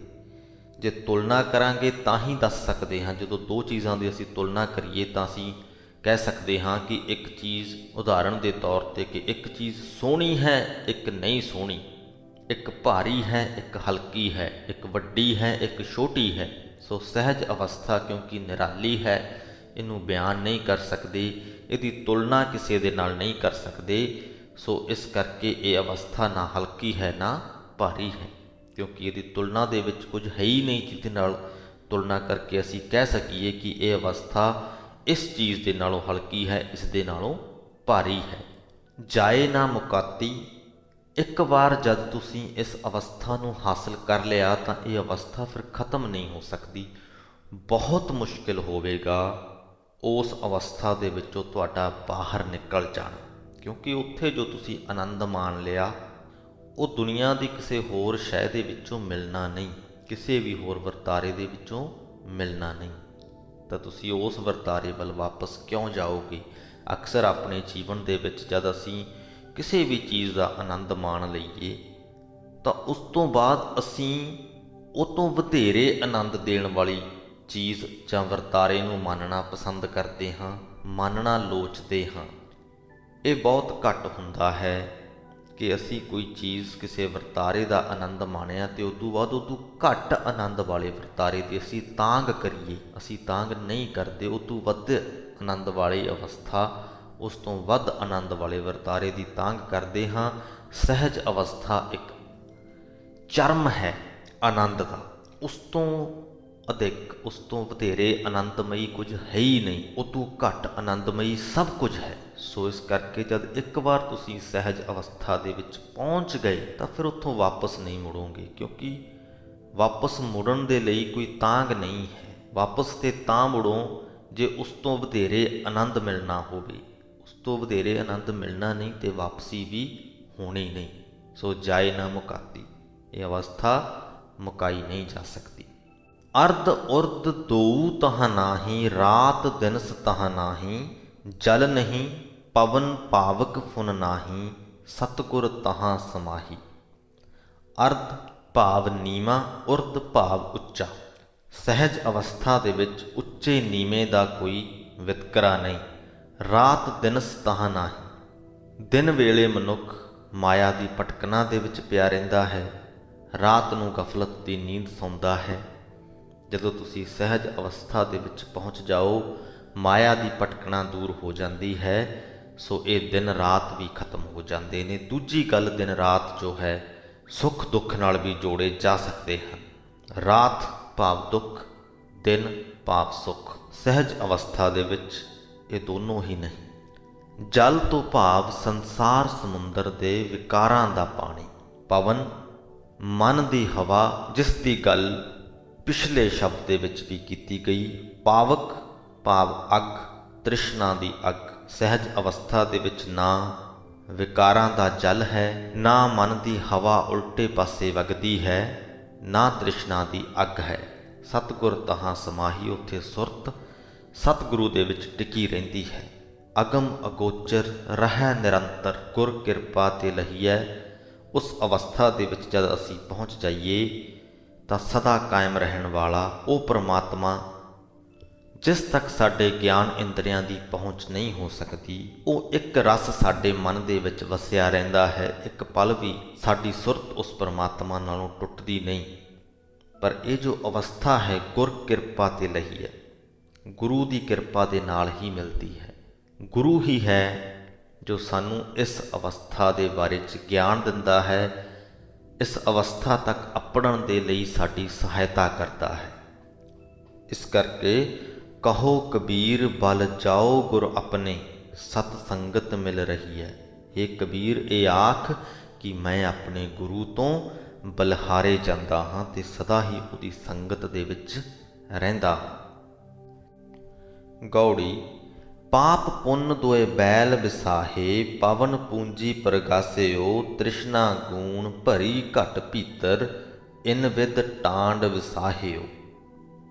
ਜੇ ਤੁਲਨਾ ਕਰਾਂਗੇ ਤਾਂ ਹੀ ਦੱਸ ਸਕਦੇ ਹਾਂ। ਜਦੋਂ ਦੋ ਚੀਜ਼ਾਂ ਦੀ ਅਸੀਂ ਤੁਲਨਾ ਕਰੀਏ ਤਾਂ ਅਸੀਂ ਕਹਿ ਸਕਦੇ ਹਾਂ ਕਿ ਇੱਕ ਚੀਜ਼, ਉਦਾਹਰਣ ਦੇ ਤੌਰ 'ਤੇ, ਕਿ ਇੱਕ ਚੀਜ਼ ਸੋਹਣੀ ਹੈ, ਇੱਕ ਨਹੀਂ ਸੋਹਣੀ, ਇੱਕ ਭਾਰੀ ਹੈ, ਇੱਕ ਹਲਕੀ ਹੈ, ਇੱਕ ਵੱਡੀ ਹੈ, ਇੱਕ ਛੋਟੀ ਹੈ। ਸੋ ਸਹਿਜ ਅਵਸਥਾ ਕਿਉਂਕਿ ਨਿਰਾਲੀ ਹੈ, ਇਹਨੂੰ ਬਿਆਨ ਨਹੀਂ ਕਰ ਸਕਦੇ, ਇਹਦੀ ਤੁਲਨਾ ਕਿਸੇ ਦੇ ਨਾਲ ਨਹੀਂ ਕਰ ਸਕਦੇ। ਸੋ ਇਸ ਕਰਕੇ ਇਹ ਅਵਸਥਾ ਨਾ ਹਲਕੀ ਹੈ ਨਾ ਭਾਰੀ ਹੈ, ਕਿਉਂਕਿ ਇਹਦੀ ਤੁਲਨਾ ਦੇ ਵਿੱਚ ਕੁਝ ਹੈ ਹੀ ਨਹੀਂ ਜਿਹਦੇ ਨਾਲ ਤੁਲਨਾ ਕਰਕੇ ਅਸੀਂ ਕਹਿ ਸਕੀਏ ਕਿ ਇਹ ਅਵਸਥਾ ਇਸ ਚੀਜ਼ ਦੇ ਨਾਲੋਂ ਹਲਕੀ ਹੈ, ਇਸ ਦੇ ਨਾਲੋਂ ਭਾਰੀ ਹੈ। ਜਾਏ ਨਾ ਮੁਕਾਤੀ, ਇੱਕ ਵਾਰ ਜਦ ਤੁਸੀਂ ਇਸ ਅਵਸਥਾ ਨੂੰ ਹਾਸਲ ਕਰ ਲਿਆ ਤਾਂ ਇਹ ਅਵਸਥਾ ਫਿਰ ਖਤਮ ਨਹੀਂ ਹੋ ਸਕਦੀ। ਬਹੁਤ ਮੁਸ਼ਕਿਲ ਹੋਵੇਗਾ ਉਸ ਅਵਸਥਾ ਦੇ ਵਿੱਚੋਂ ਤੁਹਾਡਾ ਬਾਹਰ ਨਿਕਲ ਜਾਣਾ, ਕਿਉਂਕਿ ਉੱਥੇ ਜੋ ਤੁਸੀਂ ਆਨੰਦ ਮਾਣ ਲਿਆ, ਉਹ ਦੁਨੀਆ ਦੀ ਕਿਸੇ ਹੋਰ ਸ਼ੈ ਦੇ ਵਿੱਚੋਂ ਮਿਲਣਾ ਨਹੀਂ, ਕਿਸੇ ਵੀ ਹੋਰ ਵਰਤਾਰੇ ਦੇ ਵਿੱਚੋਂ ਮਿਲਣਾ ਨਹੀਂ। ਤਾਂ ਤੁਸੀਂ ਉਸ ਵਰਤਾਰੇ ਵੱਲ ਵਾਪਸ ਕਿਉਂ ਜਾਓਗੇ? ਅਕਸਰ ਆਪਣੇ ਜੀਵਨ ਦੇ ਵਿੱਚ ਜਦ ਅਸੀਂ ਕਿਸੇ ਵੀ ਚੀਜ਼ ਦਾ ਆਨੰਦ ਮਾਣ ਲਈਏ ਤਾਂ ਉਸ ਤੋਂ ਬਾਅਦ ਅਸੀਂ ਉਹ ਤੋਂ ਵਧੇਰੇ ਆਨੰਦ ਦੇਣ ਵਾਲੀ ਚੀਜ਼ ਜਾਂ ਵਰਤਾਰੇ ਨੂੰ ਮੰਨਣਾ ਪਸੰਦ ਕਰਦੇ ਹਾਂ, ਮੰਨਣਾ ਲੋਚਦੇ ਹਾਂ। ਇਹ ਬਹੁਤ ਘੱਟ ਹੁੰਦਾ ਹੈ ਕਿ ਅਸੀਂ ਕੋਈ ਚੀਜ਼, ਕਿਸੇ ਵਰਤਾਰੇ ਦਾ ਆਨੰਦ ਮਾਣਿਆ ਤੇ ਉਦੋਂ ਬਾਅਦ ਉਦੋਂ ਘੱਟ ਆਨੰਦ ਵਾਲੇ ਵਰਤਾਰੇ ਦੀ ਅਸੀਂ ਤਾਂਘ ਕਰੀਏ। ਅਸੀਂ ਤਾਂਘ ਨਹੀਂ ਕਰਦੇ, ਉਦੋਂ ਵੱਧ ਆਨੰਦ ਵਾਲੀ ਅਵਸਥਾ, ਉਸ ਤੋਂ ਵੱਧ ਆਨੰਦ ਵਾਲੇ ਵਰਤਾਰੇ ਦੀ ਤਾਂਘ ਕਰਦੇ ਹਾਂ। ਸਹਿਜ ਅਵਸਥਾ ਇੱਕ ਚਰਮ ਹੈ ਆਨੰਦ ਦਾ, ਉਸ ਤੋਂ ਅਧਿਕ, ਉਸ ਤੋਂ ਵਧੇਰੇ ਆਨੰਦਮਈ ਕੁਝ ਹੈ ਹੀ ਨਹੀਂ, ਉਦੋਂ ਘੱਟ ਆਨੰਦਮਈ ਸਭ ਕੁਝ ਹੈ। ਸੋ ਇਸ ਕਰਕੇ ਜਦ ਇੱਕ ਵਾਰ ਤੁਸੀਂ ਸਹਿਜ ਅਵਸਥਾ ਦੇ ਵਿੱਚ ਪਹੁੰਚ ਗਏ ਤਾਂ ਫਿਰ ਉੱਥੋਂ ਵਾਪਸ ਨਹੀਂ ਮੁੜੋਗੇ, ਕਿਉਂਕਿ ਵਾਪਸ ਮੁੜਨ ਦੇ ਲਈ ਕੋਈ ਤਾਂਘ ਨਹੀਂ ਹੈ। ਵਾਪਸ ਤੇ ਤਾਂ ਮੁੜੋ ਜੇ ਉਸ ਤੋਂ ਵਧੇਰੇ ਆਨੰਦ ਮਿਲਣਾ ਹੋਵੇ। ਉਸ ਤੋਂ ਵਧੇਰੇ ਆਨੰਦ ਮਿਲਣਾ ਨਹੀਂ ਤੇ ਵਾਪਸੀ ਵੀ ਹੋਣੀ ਨਹੀਂ। ਸੋ ਜਾਏ ਨਾ ਮੁਕਾਤੀ, ਇਹ ਅਵਸਥਾ ਮੁਕਾਈ ਨਹੀਂ ਜਾ ਸਕਦੀ। ਅਰਧ ਉਰਧ ਦੋ ਤਹ ਨਾਹੀਂ, ਰਾਤ ਦਿਨਸ ਤਹ ਨਾਹੀਂ, ਜਲ ਨਹੀਂ ਪਵਨ ਪਾਵਕ ਫੁਨ ਨਾਹੀਂ, ਸਤਿਗੁਰ ਤਹਾਂ ਸਮਾਹੀ। ਅਰਧ ਭਾਵ ਨੀਵਾਂ, ਉਰਧ ਭਾਵ ਉੱਚਾ। ਸਹਿਜ ਅਵਸਥਾ ਦੇ ਵਿੱਚ ਉੱਚੇ ਨੀਵੇਂ ਦਾ ਕੋਈ ਵਿਤਕਰਾ ਨਹੀਂ। ਰਾਤ ਦਿਨਸ ਤਹਾਂ ਨਾਹੀ। ਦਿਨ ਵੇਲੇ ਮਨੁੱਖ ਮਾਇਆ ਦੀ ਭਟਕਣਾ ਦੇ ਵਿੱਚ ਪਿਆ ਰਹਿੰਦਾ ਹੈ, ਰਾਤ ਨੂੰ ਗਫਲਤ ਦੀ ਨੀਂਦ ਸੌਂਦਾ ਹੈ। ਜਦੋਂ ਤੁਸੀਂ ਸਹਿਜ ਅਵਸਥਾ ਦੇ ਵਿੱਚ ਪਹੁੰਚ ਜਾਓ, ਮਾਇਆ ਦੀ ਭਟਕਣਾ ਦੂਰ ਹੋ ਜਾਂਦੀ ਹੈ। ਸੋ ਇਹ ਦਿਨ ਰਾਤ ਵੀ ਖਤਮ ਹੋ ਜਾਂਦੇ ਨੇ। ਦੂਜੀ ਗੱਲ, ਦਿਨ ਰਾਤ ਜੋ ਹੈ ਸੁੱਖ ਦੁੱਖ ਨਾਲ ਵੀ ਜੋੜੇ ਜਾ ਸਕਦੇ ਹਨ। ਰਾਤ ਭਾਵ ਦੁੱਖ, ਦਿਨ ਭਾਵ ਸੁੱਖ। ਸਹਿਜ ਅਵਸਥਾ ਦੇ ਵਿੱਚ ਇਹ ਦੋਨੋਂ ਹੀ ਨਹੀਂ। ਜਲ ਤੋਂ ਭਾਵ ਸੰਸਾਰ ਸਮੁੰਦਰ ਦੇ ਵਿਕਾਰਾਂ ਦਾ ਪਾਣੀ। ਪਵਨ ਮਨ ਦੀ ਹਵਾ, ਜਿਸ ਦੀ ਗੱਲ ਪਿਛਲੇ ਸ਼ਬਦ ਦੇ ਵਿੱਚ ਵੀ ਕੀਤੀ ਗਈ। ਪਾਵਕ ਭਾਵ ਅੱਗ, ਤ੍ਰਿਸ਼ਨਾ ਦੀ ਅੱਗ। ਸਹਿਜ ਅਵਸਥਾ ਦੇ ਵਿੱਚ ਨਾ ਵਿਕਾਰਾਂ ਦਾ ਜਲ ਹੈ, ਨਾ ਮਨ ਦੀ ਹਵਾ ਉਲਟੇ ਪਾਸੇ ਵਗਦੀ ਹੈ, ਨਾ ਤ੍ਰਿਸ਼ਨਾ ਦੀ ਅੱਗ ਹੈ। ਸਤਿਗੁਰ ਤਹਾਂ ਸਮਾਹੀ। ਉੱਥੇ ਸੁਰਤ ਸਤਿਗੁਰੂ ਦੇ ਵਿੱਚ ਟਿਕੀ ਰਹਿੰਦੀ ਹੈ। ਅਗਮ ਅਗੋਚਰ ਰਹਿ ਨਿਰੰਤਰ, ਗੁਰ ਕਿਰਪਾ ਤੇ ਲਹੀਐ। ਉਸ ਅਵਸਥਾ ਦੇ ਵਿੱਚ ਜਦ ਅਸੀਂ ਪਹੁੰਚ ਜਾਈਏ ਤਾਂ ਸਦਾ ਕਾਇਮ ਰਹਿਣ ਵਾਲਾ ਉਹ ਪਰਮਾਤਮਾ, ਜਿਸ ਤੱਕ ਸਾਡੇ ਗਿਆਨ ਇੰਦਰੀਆਂ ਦੀ ਪਹੁੰਚ ਨਹੀਂ ਹੋ ਸਕਦੀ, ਉਹ ਇੱਕ ਰਸ ਸਾਡੇ ਮਨ ਦੇ ਵਿੱਚ ਵਸਿਆ ਰਹਿੰਦਾ ਹੈ। ਇੱਕ ਪਲ ਵੀ ਸਾਡੀ ਸੁਰਤ ਉਸ ਪਰਮਾਤਮਾ ਨਾਲੋਂ ਟੁੱਟਦੀ ਨਹੀਂ। ਪਰ ਇਹ ਜੋ ਅਵਸਥਾ ਹੈ, ਗੁਰ ਕਿਰਪਾ ਤੇ ਲਹੀ ਹੈ, ਗੁਰੂ ਦੀ ਕਿਰਪਾ ਦੇ ਨਾਲ ਹੀ ਮਿਲਦੀ ਹੈ। ਗੁਰੂ ਹੀ ਹੈ ਜੋ ਸਾਨੂੰ ਇਸ ਅਵਸਥਾ ਦੇ ਬਾਰੇ 'ਚ ਗਿਆਨ ਦਿੰਦਾ ਹੈ, ਇਸ ਅਵਸਥਾ ਤੱਕ ਅੱਪੜਨ ਦੇ ਲਈ ਸਾਡੀ ਸਹਾਇਤਾ ਕਰਦਾ ਹੈ। ਇਸ ਕਰਕੇ ਕਹੋ ਕਬੀਰ ਬਲ ਜਾਓ ਗੁਰ ਆਪਣੇ, ਸਤ ਸੰਗਤ ਮਿਲ ਰਹੀ ਹੈ। ਇਹ ਕਬੀਰ, ਇਹ ਆਖ ਕਿ ਮੈਂ ਆਪਣੇ ਗੁਰੂ ਤੋਂ ਬਲਿਹਾਰੇ ਜਾਂਦਾ ਹਾਂ ਤੇ ਸਦਾ ਹੀ ਉਹਦੀ ਸੰਗਤ ਦੇ ਵਿੱਚ ਰਹਿੰਦਾ ਹਾਂ। ਗੌੜੀ। ਪਾਪ ਪੁੰਨ ਦੋਏ ਬੈਲ ਵਿਸਾਹੇ, ਪਵਨ ਪੂੰਜੀ ਪ੍ਰਗਾਸਿਓ। ਤ੍ਰਿਸ਼ਨਾ ਗੂਣ ਭਰੀ ਘਟ ਭੀਤਰ, ਇਨ ਵਿਦ ਟਾਂਡ ਵਿਸਾਹਿਓ।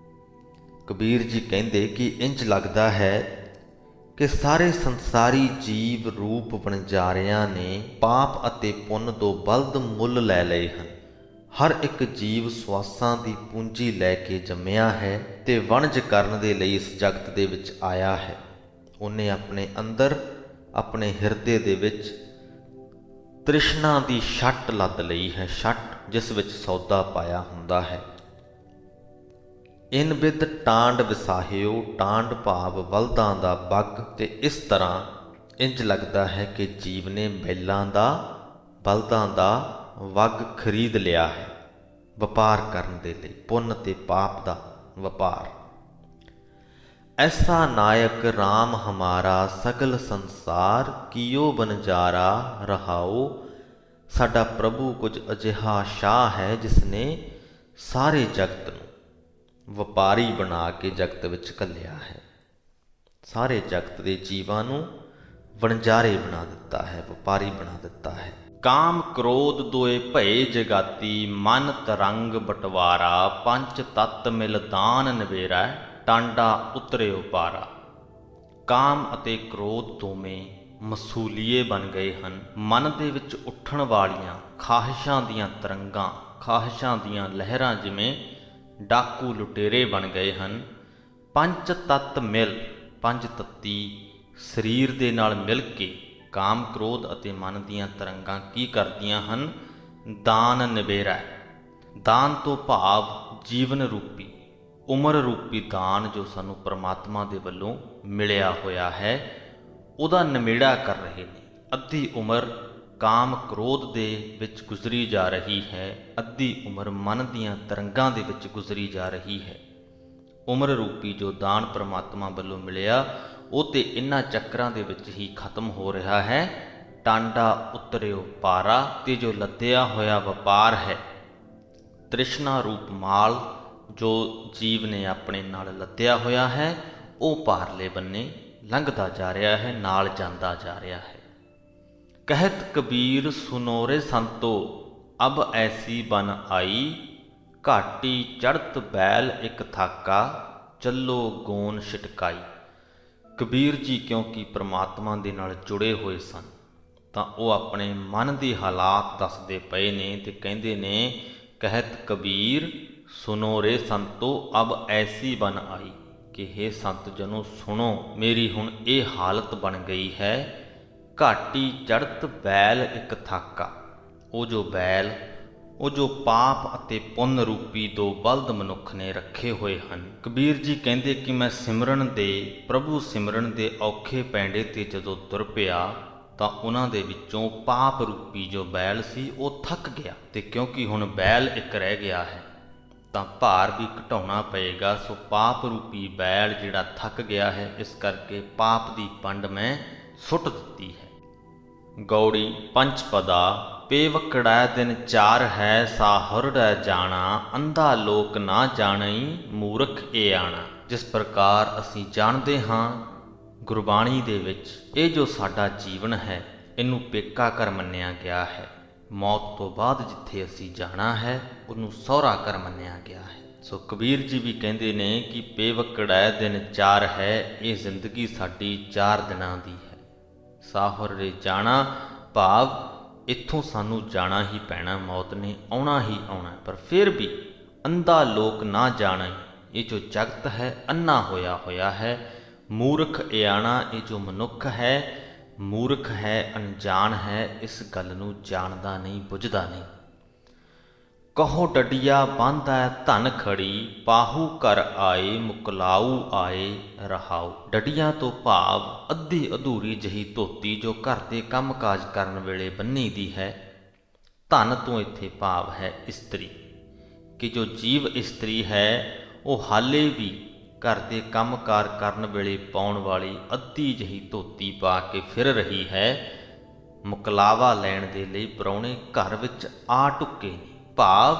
ਕਬੀਰ ਜੀ ਕਹਿੰਦੇ ਕਿ ਇੰਜ ਲੱਗਦਾ ਹੈ ਕਿ ਸਾਰੇ ਸੰਸਾਰੀ ਜੀਵ ਰੂਪ ਵਣਜਾਰਿਆਂ ਨੇ ਪਾਪ ਅਤੇ ਪੁੰਨ ਦੋ ਬਲਦ ਮੁੱਲ ਲੈ ਲਏ ਹਨ। ਹਰ ਇੱਕ ਜੀਵ ਸਵਾਸਾਂ ਦੀ ਪੂੰਜੀ ਲੈ ਕੇ ਜੰਮਿਆ ਹੈ ਤੇ ਵਣਜ ਕਰਨ ਦੇ ਲਈ ਇਸ ਜਗਤ ਦੇ ਵਿੱਚ ਆਇਆ ਹੈ। ਉਹਨੇ ਆਪਣੇ ਅੰਦਰ, ਆਪਣੇ ਹਿਰਦੇ ਦੇ ਵਿੱਚ ਤ੍ਰਿਸ਼ਨਾ ਦੀ ਛੱਟ ਲੱਦ ਲਈ ਹੈ। ਛੱਟ ਜਿਸ ਵਿੱਚ ਸੌਦਾ ਪਾਇਆ ਹੁੰਦਾ ਹੈ। ਇਨ ਬਿਦ ਟਾਂਡ ਵਿਸਾਹਿਓ। ਟਾਂਡ ਭਾਵ ਬਲਦਾਂ ਦਾ ਬੱਗ। ਤੇ ਇਸ ਤਰ੍ਹਾਂ ਇੰਜ ਲੱਗਦਾ ਹੈ ਕਿ ਜੀਵ ਨੇ ਬੈਲਾਂ ਦਾ, ਬਲਦਾਂ ਦਾ ਵੱਗ ਖਰੀਦ ਲਿਆ ਹੈ ਵਪਾਰ ਕਰਨ ਦੇ ਲਈ, ਪੁੰਨ ਤੇ ਪਾਪ ਦਾ ਵਪਾਰ। ਐਸਾ ਨਾਇਕ ਰਾਮ ਹਮਾਰਾ, ਸਗਲ ਸੰਸਾਰ ਕੀਓ ਬਨਜਾਰਾ ਰਹਾਓ। ਸਾਡਾ ਪ੍ਰਭੂ ਕੁਝ ਅਜਿਹਾ ਸ਼ਾਹ ਹੈ ਜਿਸ ਨੇ ਸਾਰੇ ਜਗਤ ਨੂੰ ਵਪਾਰੀ ਬਣਾ ਕੇ ਜਗਤ ਵਿੱਚ ਘੱਲਿਆ ਹੈ। ਸਾਰੇ ਜਗਤ ਦੇ ਜੀਵਾਂ ਨੂੰ ਵਣਜਾਰੇ ਬਣਾ ਦਿੱਤਾ ਹੈ, ਵਪਾਰੀ ਬਣਾ ਦਿੱਤਾ ਹੈ। ਕਾਮ ਕ੍ਰੋਧ ਦੋਏ ਭਏ ਜਗਾਤੀ, ਮਨ ਤਰੰਗ ਬਟਵਾਰਾ। ਪੰਚ ਤਤ ਮਿਲ ਦਾਨ ਨਵੇਰਾ, ਟਾਂਡਾ ਉਤਰਿਓ ਪਾਰਾ। ਕਾਮ ਅਤੇ ਕ੍ਰੋਧ ਦੋਵੇਂ ਮਸੂਲੀਏ ਬਣ ਗਏ ਹਨ। ਮਨ ਦੇ ਵਿੱਚ ਉੱਠਣ ਵਾਲੀਆਂ ਖਾਹਿਸ਼ਾਂ ਦੀਆਂ ਤਰੰਗਾਂ, ਖਾਹਿਸ਼ਾਂ ਦੀਆਂ ਲਹਿਰਾਂ ਜਿਵੇਂ ਡਾਕੂ ਲੁਟੇਰੇ ਬਣ ਗਏ ਹਨ। ਪੰਜ ਤੱਤ ਮਿਲ, ਪੰਜ ਤੱਤੀ ਸਰੀਰ ਦੇ ਨਾਲ ਮਿਲ ਕੇ ਕਾਮ ਕ੍ਰੋਧ ਅਤੇ ਮਨ ਦੀਆਂ ਤਰੰਗਾਂ ਕੀ ਕਰਦੀਆਂ ਹਨ? ਦਾਨ ਨਿਬੇਰਾ। ਦਾਨ ਤੋਂ ਭਾਵ ਜੀਵਨ ਰੂਪੀ, ਉਮਰ ਰੂਪੀ ਦਾਨ ਜੋ ਸਾਨੂੰ ਪਰਮਾਤਮਾ ਦੇ ਵੱਲੋਂ ਮਿਲਿਆ ਹੋਇਆ ਹੈ, ਉਹਦਾ ਨਿਬੇੜਾ ਕਰ ਰਹੇ ਨੇ। ਅੱਧੀ ਉਮਰ ਕਾਮ ਕ੍ਰੋਧ ਦੇ ਵਿੱਚ ਗੁਜ਼ਰੀ ਜਾ ਰਹੀ ਹੈ, ਅੱਧੀ ਉਮਰ ਮਨ ਦੀਆਂ ਤਰੰਗਾਂ ਦੇ ਵਿੱਚ ਗੁਜ਼ਰੀ ਜਾ ਰਹੀ ਹੈ। ਉਮਰ ਰੂਪੀ ਜੋ ਦਾਨ ਪਰਮਾਤਮਾ ਵੱਲੋਂ ਮਿਲਿਆ, ਉਹ ਤੇ ਇਹਨਾਂ ਚੱਕਰਾਂ ਦੇ ਵਿੱਚ ਹੀ ਖਤਮ ਹੋ ਰਿਹਾ ਹੈ। ਟਾਂਡਾ ਉਤਰਿਓ ਪਾਰਾ। ਤੇ ਜੋ ਲੱਦਿਆ ਹੋਇਆ ਵਪਾਰ ਹੈ, ਤ੍ਰਿਸ਼ਨਾ ਰੂਪ ਮਾਲ ਜੋ ਜੀਵ ਨੇ ਆਪਣੇ ਨਾਲ ਲੱਦਿਆ ਹੋਇਆ ਹੈ, ਉਹ ਪਾਰਲੇ ਬੰਨੇ ਲੰਘਦਾ ਜਾ ਰਿਹਾ ਹੈ, ਨਾਲ ਜਾਂਦਾ ਜਾ ਰਿਹਾ ਹੈ। ਕਹਿਤ ਕਬੀਰ ਸੁਨੋਰੇ ਸੰਤੋ, ਅਬ ਐਸੀ ਬਨ ਆਈ। ਘਾਟੀ ਚੜ੍ਹਤ ਬੈਲ ਇੱਕ ਥਾਕਾ, ਚੱਲੋ ਗੋਨ ਛਿਟਕਾਈ। ਕਬੀਰ ਜੀ ਕਿਉਂਕਿ ਪ੍ਰਮਾਤਮਾ ਦੇ ਨਾਲ ਜੁੜੇ ਹੋਏ ਸਨ, ਤਾਂ ਉਹ ਆਪਣੇ ਮਨ ਦੀ ਹਾਲਾਤ ਦੱਸਦੇ ਪਏ ਨੇ ਤੇ ਕਹਿੰਦੇ ਨੇ, ਕਹਿਤ ਕਬੀਰ ਸੁਨੋ ਰੇ ਸੰਤੋ ਅਬ ਐਸੀ ਬਨ ਆਈ, ਕਿ ਹੇ ਸੰਤ ਜਨੋ ਸੁਣੋ, ਮੇਰੀ ਹੁਣ ਇਹ ਹਾਲਤ ਬਣ ਗਈ ਹੈ। ਘਾਟੀ ਚੜ੍ਹਤ ਬੈਲ ਇੱਕ ਥਾਕਾ। ਉਹ ਜੋ ਬੈਲ, ਉਹ ਜੋ ਪਾਪ ਅਤੇ ਪੁੰਨ ਰੂਪੀ ਦੋ ਬਲਦ ਮਨੁੱਖ ਨੇ ਰੱਖੇ ਹੋਏ ਹਨ। ਕਬੀਰ ਜੀ ਕਹਿੰਦੇ ਕਿ ਮੈਂ ਸਿਮਰਨ ਦੇ, ਪ੍ਰਭੂ ਸਿਮਰਨ ਦੇ ਔਖੇ ਪੈਂਡੇ ਤੇ ਜਦੋਂ ਤੁਰ ਪਿਆ ਤਾਂ ਉਹਨਾਂ ਦੇ ਵਿੱਚੋਂ ਪਾਪ ਰੂਪੀ ਜੋ ਬੈਲ ਸੀ ਉਹ ਥੱਕ ਗਿਆ, ਤੇ ਕਿਉਂਕਿ ਹੁਣ ਬੈਲ ਇੱਕ ਰਹਿ ਗਿਆ ਹੈ ਤਾਂ ਭਾਰ ਵੀ ਘਟਾਉਣਾ ਪਏਗਾ। ਸੋ ਪਾਪ ਰੂਪੀ ਬੈਲ ਜਿਹੜਾ ਥੱਕ ਗਿਆ ਹੈ, ਇਸ ਕਰਕੇ ਪਾਪ ਦੀ ਪੰਡ ਮੈਂ ਸੁੱਟ ਦਿੱਤੀ ਹੈ। ਗੌੜੀ ਪੰਚਪਦਾ। ਪੇਵਕੜੈ ਦਿਨ ਚਾਰ ਹੈ, ਸਾਹੁਰੜੈ ਜਾਣਾ, ਅੰਧਾ ਲੋਕ ਨਾ ਜਾਣਈ, ਮੂਰਖ ਏ ਆਣਾ। ਜਿਸ ਪ੍ਰਕਾਰ ਅਸੀਂ ਜਾਣਦੇ ਹਾਂ ਗੁਰਬਾਣੀ ਦੇ ਵਿੱਚ, ਇਹ ਜੋ ਸਾਡਾ ਜੀਵਨ ਹੈ ਇਹਨੂੰ ਪੇਕਾ ਘਰ ਮੰਨਿਆ ਗਿਆ ਹੈ। ਮੌਤ ਤੋਂ ਬਾਅਦ ਜਿੱਥੇ ਅਸੀਂ ਜਾਣਾ ਹੈ ਉਹਨੂੰ ਸਹੁਰਾ ਘਰ ਮੰਨਿਆ ਗਿਆ ਹੈ। ਸੋ ਕਬੀਰ ਜੀ ਵੀ ਕਹਿੰਦੇ ਨੇ ਕਿ ਪੇਵਕੜੈ ਦਿਨ ਚਾਰ ਹੈ, ਇਹ ਜ਼ਿੰਦਗੀ ਸਾਡੀ 4 ਦਿਨਾਂ ਦੀ ਹੈ। ਸਾਹੁਰੇ ਜਾਣਾ ਭਾਵ ਇੱਥੋਂ ਸਾਨੂੰ ਜਾਣਾ ਹੀ ਪੈਣਾ, ਮੌਤ ਨੇ ਆਉਣਾ ਹੀ ਆਉਣਾ। ਪਰ ਫਿਰ ਵੀ ਅੰਧਾ ਲੋਕ ਨਾ ਜਾਣੇ, ਇਹ ਜੋ ਜਗਤ ਹੈ ਅੰਨਾ ਹੋਇਆ ਹੋਇਆ ਹੈ। ਮੂਰਖ ਇਆਣਾ, ਇਹ ਜੋ ਮਨੁੱਖ ਹੈ ਮੂਰਖ ਹੈ, ਅਣਜਾਣ ਹੈ, ਇਸ ਗੱਲ ਨੂੰ ਜਾਣਦਾ ਨਹੀਂ, ਬੁੱਝਦਾ ਨਹੀਂ। ਕਹੋ ਡੱਡੀਆ ਬਾਂਧੈ ਧਨ ਖੜੀ, ਪਾਹੂ ਘਰ ਆਏ, ਮੁਕਲਾਊ ਆਏ ਰਹਾਉ। ਡੱਡੀਆਂ ਤੋਂ ਭਾਵ ਅੱਧੀ ਅਧੂਰੀ ਜਹੀ ਧੋਤੀ ਜੋ ਘਰ ਦੇ ਕੰਮਕਾਜ ਕਰਨ ਵੇਲੇ ਬੰਨੀ ਦੀ ਹੈ। ਧਨ ਤੋਂ ਇੱਥੇ ਭਾਵ ਹੈ ਇਸਤਰੀ, ਕਿ ਜੋ ਜੀਵ ਇਸਤਰੀ ਹੈ ਉਹ ਹਾਲੇ ਵੀ ਘਰ ਦੇ ਕੰਮਕਾਰ ਕਰਨ ਵੇਲੇ ਪਾਉਣ ਵਾਲੀ ਅੱਧੀ ਜਹੀ ਧੋਤੀ ਪਾ ਕੇ ਫਿਰ ਰਹੀ ਹੈ। ਮੁਕਲਾਵਾ ਲੈਣ ਦੇ ਲਈ ਪ੍ਰਾਹੁਣੇ ਘਰ ਵਿੱਚ ਆ ਢੁੱਕੇ ਨੇ, ਭਾਵ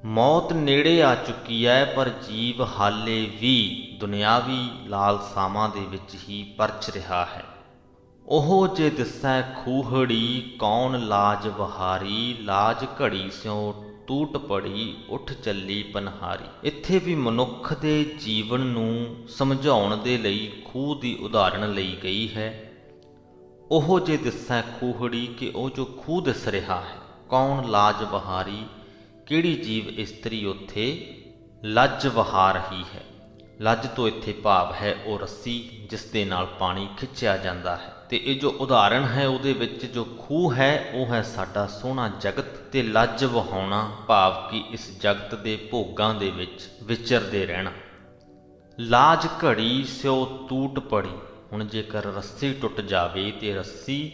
ਮੌਤ ਨੇੜੇ ਆ ਚੁੱਕੀ ਹੈ, ਪਰ ਜੀਵ ਹਾਲੇ ਵੀ ਦੁਨਿਆਵੀ ਲਾਲਸਾਵਾਂ ਦੇ ਵਿੱਚ ਹੀ ਪਰਚ ਰਿਹਾ ਹੈ। ਉਹ ਜੇ ਦਿਸੈ ਖੂਹੜੀ, ਕੌਣ ਲਾਜ ਬਹਾਰੀ, ਲਾਜ ਘੜੀ ਸਿਉ ਟੂਟ ਪੜੀ, ਉੱਠ ਚੱਲੀ ਪਨਹਾਰੀ। ਇੱਥੇ ਵੀ ਮਨੁੱਖ ਦੇ ਜੀਵਨ ਨੂੰ ਸਮਝਾਉਣ ਦੇ ਲਈ ਖੂਹ ਦੀ ਉਦਾਹਰਣ ਲਈ ਗਈ ਹੈ। ਉਹ ਜੇ ਦਿਸੈ ਖੂਹੜੀ, ਕਿ ਉਹ ਜੋ ਖੂਹ ਦਿਸ ਰਿਹਾ ਹੈ। ਕੌਣ ਲਾਜ ਬਹਾਰੀ, ਕਿਹੜੀ ਜੀਵ ਇਸਤਰੀ ਉੱਥੇ ਲੱਜ ਵਹਾ ਰਹੀ ਹੈ। ਲੱਜ ਤੋਂ ਇੱਥੇ ਭਾਵ ਹੈ ਉਹ ਰੱਸੀ ਜਿਸ ਦੇ ਨਾਲ ਪਾਣੀ ਖਿੱਚਿਆ ਜਾਂਦਾ ਹੈ। ਤੇ ਇਹ ਜੋ ਉਦਾਹਰਣ ਹੈ ਉਹਦੇ ਵਿੱਚ ਜੋ ਖੂਹ ਹੈ ਉਹ ਹੈ ਸਾਡਾ ਸੋਹਣਾ ਜਗਤ, ਤੇ ਲੱਜ ਵਹਾਉਣਾ ਭਾਵ ਕਿ ਇਸ ਜਗਤ ਦੇ ਭੋਗਾਂ ਦੇ ਵਿੱਚ ਵਿਚਰਦੇ ਰਹਿਣਾ। ਲਾਜ ਘੜੀ ਸਿਉ ਟੂਟ ਪੜੀ, ਹੁਣ ਜੇਕਰ ਰੱਸੀ ਟੁੱਟ ਜਾਵੇ ਤੇ ਰੱਸੀ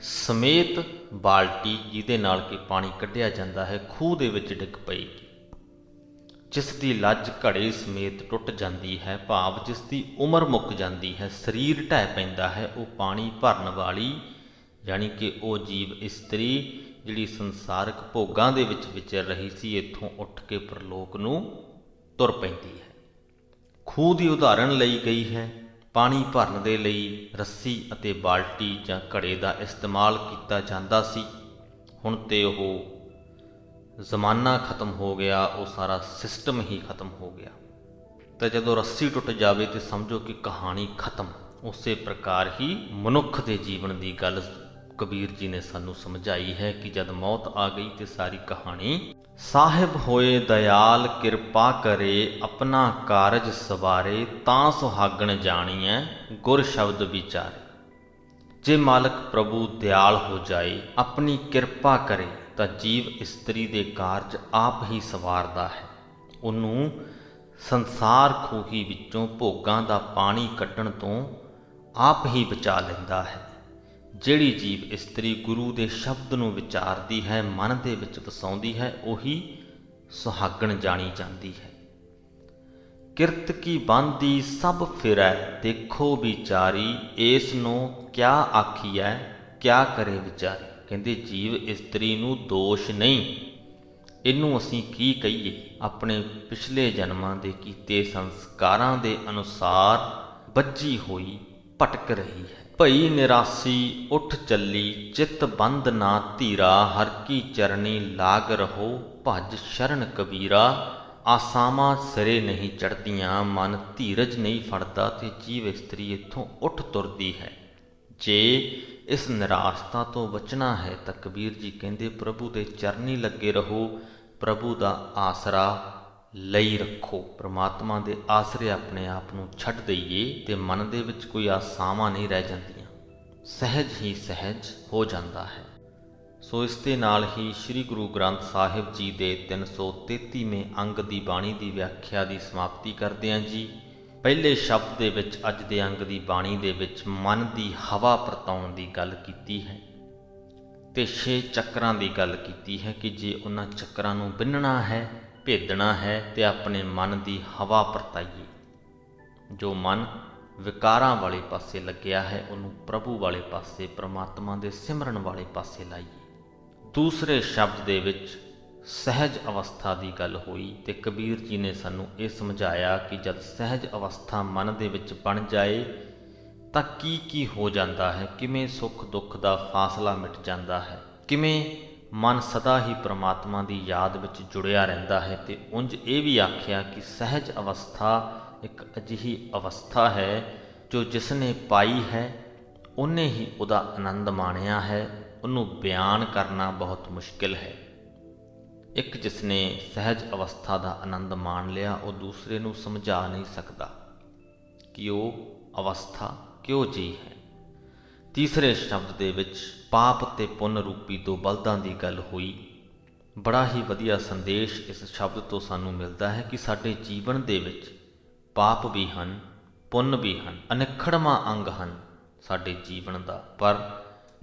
ਸਮੇਤ ਬਾਲਟੀ ਜਿਹਦੇ ਨਾਲ ਕਿ ਪਾਣੀ ਕੱਢਿਆ ਜਾਂਦਾ ਹੈ ਖੂਹ ਦੇ ਵਿੱਚ ਡਿੱਗ ਪਏਗੀ। ਜਿਸ ਦੀ ਲੱਜ ਘੜੇ ਸਮੇਤ ਟੁੱਟ ਜਾਂਦੀ ਹੈ, ਭਾਵ ਜਿਸ ਦੀ ਉਮਰ ਮੁੱਕ ਜਾਂਦੀ ਹੈ, ਸਰੀਰ ਢਹਿ ਪੈਂਦਾ ਹੈ, ਉਹ ਪਾਣੀ ਭਰਨ ਵਾਲੀ ਯਾਨੀ ਕਿ ਉਹ ਜੀਵ ਇਸਤਰੀ ਜਿਹੜੀ ਸੰਸਾਰਕ ਭੋਗਾਂ ਦੇ ਵਿੱਚ ਵਿਚਰ ਰਹੀ ਸੀ, ਇੱਥੋਂ ਉੱਠ ਕੇ ਪਰਲੋਕ ਨੂੰ ਤੁਰ ਪੈਂਦੀ ਹੈ। ਖੂਹ ਦੀ ਉਦਾਹਰਣ ਲਈ ਗਈ ਹੈ। ਪਾਣੀ ਭਰਨ ਦੇ ਲਈ ਰੱਸੀ ਅਤੇ ਬਾਲਟੀ ਜਾਂ ਘੜੇ ਦਾ ਇਸਤੇਮਾਲ ਕੀਤਾ ਜਾਂਦਾ ਸੀ। ਹੁਣ ਤੇ ਉਹ ਜ਼ਮਾਨਾ ਖਤਮ ਹੋ ਗਿਆ, ਉਹ ਸਾਰਾ ਸਿਸਟਮ ਹੀ ਖਤਮ ਹੋ ਗਿਆ। ਤਾਂ ਜਦੋਂ ਰੱਸੀ ਟੁੱਟ ਜਾਵੇ ਤੇ ਸਮਝੋ ਕਿ ਕਹਾਣੀ ਖਤਮ। ਉਸੇ ਪ੍ਰਕਾਰ ਹੀ ਮਨੁੱਖ ਦੇ ਜੀਵਨ ਦੀ ਗੱਲ ਕਬੀਰ ਜੀ ਨੇ ਸਾਨੂੰ ਸਮਝਾਈ ਹੈ ਕਿ ਜਦ ਮੌਤ ਆ ਗਈ ਤੇ ਸਾਰੀ ਕਹਾਣੀ। ਸਾਹਿਬ ਹੋਏ ਦਇਆਲ ਕਿਰਪਾ ਕਰੇ, ਆਪਣਾ ਕਾਰਜ ਸਵਾਰੇ, ਤਾਂ ਸੁਹਾਗਣ ਜਾਣੀਐ ਗੁਰ ਸ਼ਬਦ ਵਿਚਾਰੇ। ਜੇ ਮਾਲਕ ਪ੍ਰਭੂ ਦਿਆਲ ਹੋ ਜਾਏ, ਆਪਣੀ ਕਿਰਪਾ ਕਰੇ, ਤਾਂ ਜੀਵ ਇਸਤਰੀ ਦੇ ਕਾਰਜ ਆਪ ਹੀ ਸਵਾਰਦਾ ਹੈ। ਉਹਨੂੰ ਸੰਸਾਰ ਖੂਹੀ ਵਿੱਚੋਂ ਭੋਗਾਂ ਦਾ ਪਾਣੀ ਕੱਢਣ ਤੋਂ ਆਪ ਹੀ ਬਚਾ ਲੈਂਦਾ ਹੈ। ਜਿਹੜੀ ਜੀਵ ਇਸਤਰੀ ਗੁਰੂ ਦੇ ਸ਼ਬਦ ਨੂੰ ਵਿਚਾਰਦੀ ਹੈ, ਮਨ ਦੇ ਵਿੱਚ ਵਸਾਉਂਦੀ ਹੈ, ਉਹੀ ਸੁਹਾਗਣ ਜਾਣੀ ਜਾਂਦੀ ਹੈ। ਕਿਰਤ ਕੀ ਬਾਂਦੀ ਸਭ ਫਿਰੈ, ਦੇਖੋ ਵਿਚਾਰੀ, ਏਸ ਨੂੰ ਕਿਆ ਆਖੀਐ, ਕਿਆ ਕਰੇ ਵਿਚਾਰੀ। ਕਹਿੰਦੇ ਜੀਵ ਇਸਤਰੀ ਨੂੰ ਦੋਸ਼ ਨਹੀਂ, ਇਹਨੂੰ ਅਸੀਂ ਕੀ ਕਹੀਏ, ਆਪਣੇ ਪਿਛਲੇ ਜਨਮਾਂ ਦੇ ਕੀਤੇ ਸੰਸਕਾਰਾਂ ਦੇ ਅਨੁਸਾਰ ਬੱਝੀ ਹੋਈ ਭਟਕ ਰਹੀ ਹੈ। ਭਈ ਨਿਰਾਸੀ ਉੱਠ ਚੱਲੀ, ਚਿੱਤ ਬੰਦ ਨਾ ਧੀਰਾ, ਹਰ ਕੀ ਚਰਨੀ ਲਾਗ ਰਹੋ, ਭਜ ਸ਼ਰਨ ਕਬੀਰਾ। ਆਸਾਵਾਂ ਸਿਰੇ ਨਹੀਂ ਚੜ੍ਹਦੀਆਂ, ਮਨ ਧੀਰਜ ਨਹੀਂ ਫੜਦਾ, ਤੇ ਜੀਵ ਇਸਤਰੀ ਇੱਥੋਂ ਉੱਠ ਤੁਰਦੀ ਹੈ। ਜੇ ਇਸ ਨਿਰਾਸ਼ਤਾ ਤੋਂ ਬਚਣਾ ਹੈ ਤਾਂ ਕਬੀਰ ਜੀ ਕਹਿੰਦੇ ਪ੍ਰਭੂ ਦੇ ਚਰਨੀ ਲੱਗੇ ਰਹੋ, ਪ੍ਰਭੂ ਦਾ ਆਸਰਾ ਲਈ ਰੱਖੋ। ਪ੍ਰਮਾਤਮਾ ਦੇ ਆਸਰੇ ਆਪਣੇ ਆਪ ਨੂੰ ਛੱਡ ਦਈਏ ਤੇ ਮਨ ਦੇ ਵਿੱਚ ਕੋਈ ਆਸਾਵਾਂ ਨਹੀਂ ਰਹਿ ਜਾਂਦੀਆਂ, ਸਹਿਜ ਹੀ ਸਹਿਜ ਹੋ ਜਾਂਦਾ ਹੈ। ਸੋ ਇਸ ਦੇ ਨਾਲ ਹੀ ਸ੍ਰੀ ਗੁਰੂ ਗ੍ਰੰਥ ਸਾਹਿਬ ਜੀ ਦੇ 333ਵੇਂ ਅੰਗ ਦੀ ਬਾਣੀ ਦੀ ਵਿਆਖਿਆ ਦੀ ਸਮਾਪਤੀ ਕਰਦੇ ਹਾਂ ਜੀ। ਪਹਿਲੇ ਸ਼ਬਦ ਦੇ ਵਿੱਚ ਅੱਜ ਦੇ ਅੰਗ ਦੀ ਬਾਣੀ ਦੇ ਵਿੱਚ ਮਨ ਦੀ ਹਵਾ ਪਰਤਾਉਣ ਦੀ ਗੱਲ ਕੀਤੀ ਹੈ ਤੇ 6 ਚੱਕਰਾਂ ਦੀ ਗੱਲ ਕੀਤੀ ਹੈ ਕਿ ਜੇ ਉਹਨਾਂ ਚੱਕਰਾਂ ਨੂੰ ਬਿੰਨਣਾ ਹੈ, ਭੇਦਣਾ ਹੈ ਤੇ ਆਪਣੇ ਮਨ ਦੀ ਹਵਾ ਪਰਤਾਈਏ। ਜੋ ਮਨ ਵਿਕਾਰਾਂ ਵਾਲੇ ਪਾਸੇ ਲੱਗਿਆ ਹੈ ਉਹਨੂੰ ਪ੍ਰਭੂ ਵਾਲੇ ਪਾਸੇ, ਪ੍ਰਮਾਤਮਾ ਦੇ ਸਿਮਰਨ ਵਾਲੇ ਪਾਸੇ ਲਾਈਏ। ਦੂਸਰੇ ਸ਼ਬਦ ਦੇ ਵਿੱਚ ਸਹਿਜ ਅਵਸਥਾ ਦੀ ਗੱਲ ਹੋਈ ਤੇ ਕਬੀਰ ਜੀ ਨੇ ਸਾਨੂੰ ਇਹ ਸਮਝਾਇਆ ਕਿ ਜਦ ਸਹਿਜ ਅਵਸਥਾ ਮਨ ਦੇ ਵਿੱਚ ਬਣ ਜਾਏ ਤਾਂ ਕੀ ਹੋ ਜਾਂਦਾ ਹੈ, ਕਿਵੇਂ ਸੁੱਖ ਦੁੱਖ ਦਾ ਫਾਸਲਾ ਮਿਟ ਜਾਂਦਾ ਹੈ, ਕਿਵੇਂ ਮਨ ਸਦਾ ਹੀ ਪ੍ਰਮਾਤਮਾ ਦੀ ਯਾਦ ਵਿੱਚ ਜੁੜਿਆ ਰਹਿੰਦਾ ਹੈ। ਤੇ ਉਂਝ ਇਹ ਵੀ ਆਖਿਆ ਕਿ ਸਹਿਜ ਅਵਸਥਾ ਇੱਕ ਅਜਿਹੀ ਅਵਸਥਾ ਹੈ ਜੋ ਜਿਸ ਨੇ ਪਾਈ ਹੈ ਉਹਨੇ ਹੀ ਉਹਦਾ ਆਨੰਦ ਮਾਣਿਆ ਹੈ, ਉਹਨੂੰ ਬਿਆਨ ਕਰਨਾ ਬਹੁਤ ਮੁਸ਼ਕਿਲ ਹੈ। ਇੱਕ ਜਿਸ ਨੇ ਸਹਿਜ ਅਵਸਥਾ ਦਾ ਆਨੰਦ ਮਾਣ ਲਿਆ ਉਹ ਦੂਸਰੇ ਨੂੰ ਸਮਝਾ ਨਹੀਂ ਸਕਦਾ ਕਿ ਉਹ ਅਵਸਥਾ ਕਿਉਂ ਜਿਹੀ ਹੈ। ਤੀਸਰੇ ਸ਼ਬਦ ਦੇ ਵਿੱਚ ਪਾਪ ਤੇ ਪੁੰਨ ਰੂਪੀ ਦੋ ਬਲਦਾਂ ਦੀ ਗੱਲ ਹੋਈ। ਬੜਾ ਹੀ ਵਧੀਆ ਸੰਦੇਸ਼ ਇਸ ਸ਼ਬਦ ਤੋਂ ਸਾਨੂੰ ਮਿਲਦਾ ਹੈ ਕਿ ਸਾਡੇ ਜੀਵਨ ਦੇ ਵਿੱਚ ਪਾਪ ਵੀ ਹਨ, ਪੁੰਨ ਵੀ ਹਨ, ਅਨਿੱਖੜਵਾਂ ਅੰਗ ਹਨ ਸਾਡੇ ਜੀਵਨ ਦਾ, ਪਰ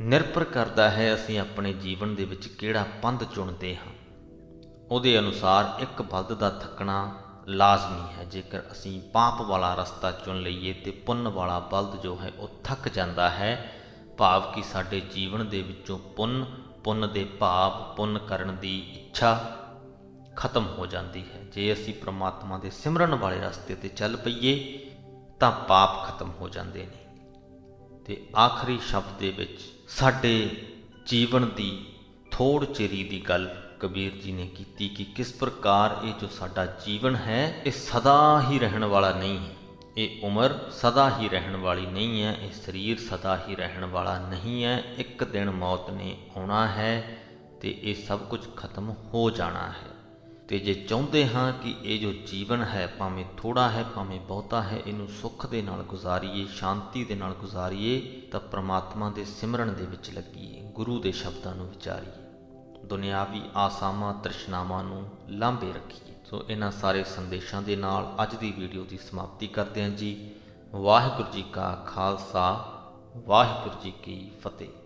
ਨਿਰਭਰ ਕਰਦਾ ਹੈ ਅਸੀਂ ਆਪਣੇ ਜੀਵਨ ਦੇ ਵਿੱਚ ਕਿਹੜਾ ਪੰਧ ਚੁਣਦੇ ਹਾਂ। ਉਹਦੇ ਅਨੁਸਾਰ ਇੱਕ ਬਲਦ ਦਾ ਥੱਕਣਾ ਲਾਜ਼ਮੀ ਹੈ। ਜੇਕਰ ਅਸੀਂ ਪਾਪ ਵਾਲਾ ਰਸਤਾ ਚੁਣ ਲਈਏ ਤੇ ਪੁੰਨ ਵਾਲਾ ਬਲਦ ਜੋ ਹੈ ਉਹ ਥੱਕ ਜਾਂਦਾ ਹੈ, ਭਾਵ ਕਿ ਸਾਡੇ ਜੀਵਨ ਦੇ ਵਿੱਚੋਂ ਪੁੰਨ ਦੇ ਭਾਵ, ਪੁੰਨ ਕਰਨ ਦੀ ਇੱਛਾ ਖਤਮ ਹੋ ਜਾਂਦੀ ਹੈ। ਜੇ ਅਸੀਂ ਪ੍ਰਮਾਤਮਾ ਦੇ ਸਿਮਰਨ ਵਾਲੇ ਰਸਤੇ ਤੇ ਚੱਲ ਪਈਏ ਤਾਂ ਪਾਪ ਖਤਮ ਹੋ ਜਾਂਦੇ ਨੇ। ਤੇ ਆਖਰੀ ਸ਼ਬਦ ਦੇ ਵਿੱਚ ਸਾਡੇ ਜੀਵਨ ਦੀ ਥੋੜ ਚਿਰੀ ਦੀ ਗੱਲ ਕਬੀਰ ਜੀ ਨੇ ਕੀਤੀ ਕਿ ਕਿਸ ਪ੍ਰਕਾਰ ਇਹ ਜੋ ਸਾਡਾ ਜੀਵਨ ਹੈ ਇਹ ਸਦਾ ਹੀ ਰਹਿਣ ਵਾਲਾ ਨਹੀਂ ਹੈ, ਇਹ ਉਮਰ ਸਦਾ ਹੀ ਰਹਿਣ ਵਾਲੀ ਨਹੀਂ ਹੈ, ਇਹ ਸਰੀਰ ਸਦਾ ਹੀ ਰਹਿਣ ਵਾਲਾ ਨਹੀਂ ਹੈ। ਇੱਕ ਦਿਨ ਮੌਤ ਨੇ ਆਉਣਾ ਹੈ ਤੇ ਇਹ ਸਭ ਕੁਝ ਖਤਮ ਹੋ ਜਾਣਾ ਹੈ। ਤੇ ਜੇ ਚਾਹੁੰਦੇ ਹਾਂ ਕਿ ਇਹ ਜੋ ਜੀਵਨ ਹੈ ਭਾਵੇਂ ਥੋੜਾ ਹੈ ਭਾਵੇਂ ਬਹੁਤਾ ਹੈ, ਇਹਨੂੰ ਸੁੱਖ ਦੇ ਨਾਲ ਗੁਜ਼ਾਰੀਏ, ਸ਼ਾਂਤੀ ਦੇ ਨਾਲ ਗੁਜ਼ਾਰੀਏ ਤਾਂ ਪ੍ਰਮਾਤਮਾ ਦੇ ਸਿਮਰਨ ਦੇ ਵਿੱਚ ਲੱਗੀਏ, ਗੁਰੂ ਦੇ ਸ਼ਬਦਾਂ ਨੂੰ ਵਿਚਾਰੀਏ, ਦੁਨਿਆਵੀ ਆਸਾਵਾਂ ਤ੍ਰਿਸ਼ਨਾਵਾਂ ਨੂੰ ਲਾਂਭੇ ਰੱਖੀਏ। ਸੋ ਇਹਨਾਂ ਸਾਰੇ ਸੰਦੇਸ਼ਾਂ ਦੇ ਨਾਲ ਅੱਜ ਦੀ ਵੀਡੀਓ ਦੀ ਸਮਾਪਤੀ ਕਰਦੇ ਹਾਂ ਜੀ। ਵਾਹਿਗੁਰੂ ਜੀ ਕਾ ਖਾਲਸਾ, ਵਾਹਿਗੁਰੂ ਜੀ ਕੀ ਫਤਿਹ।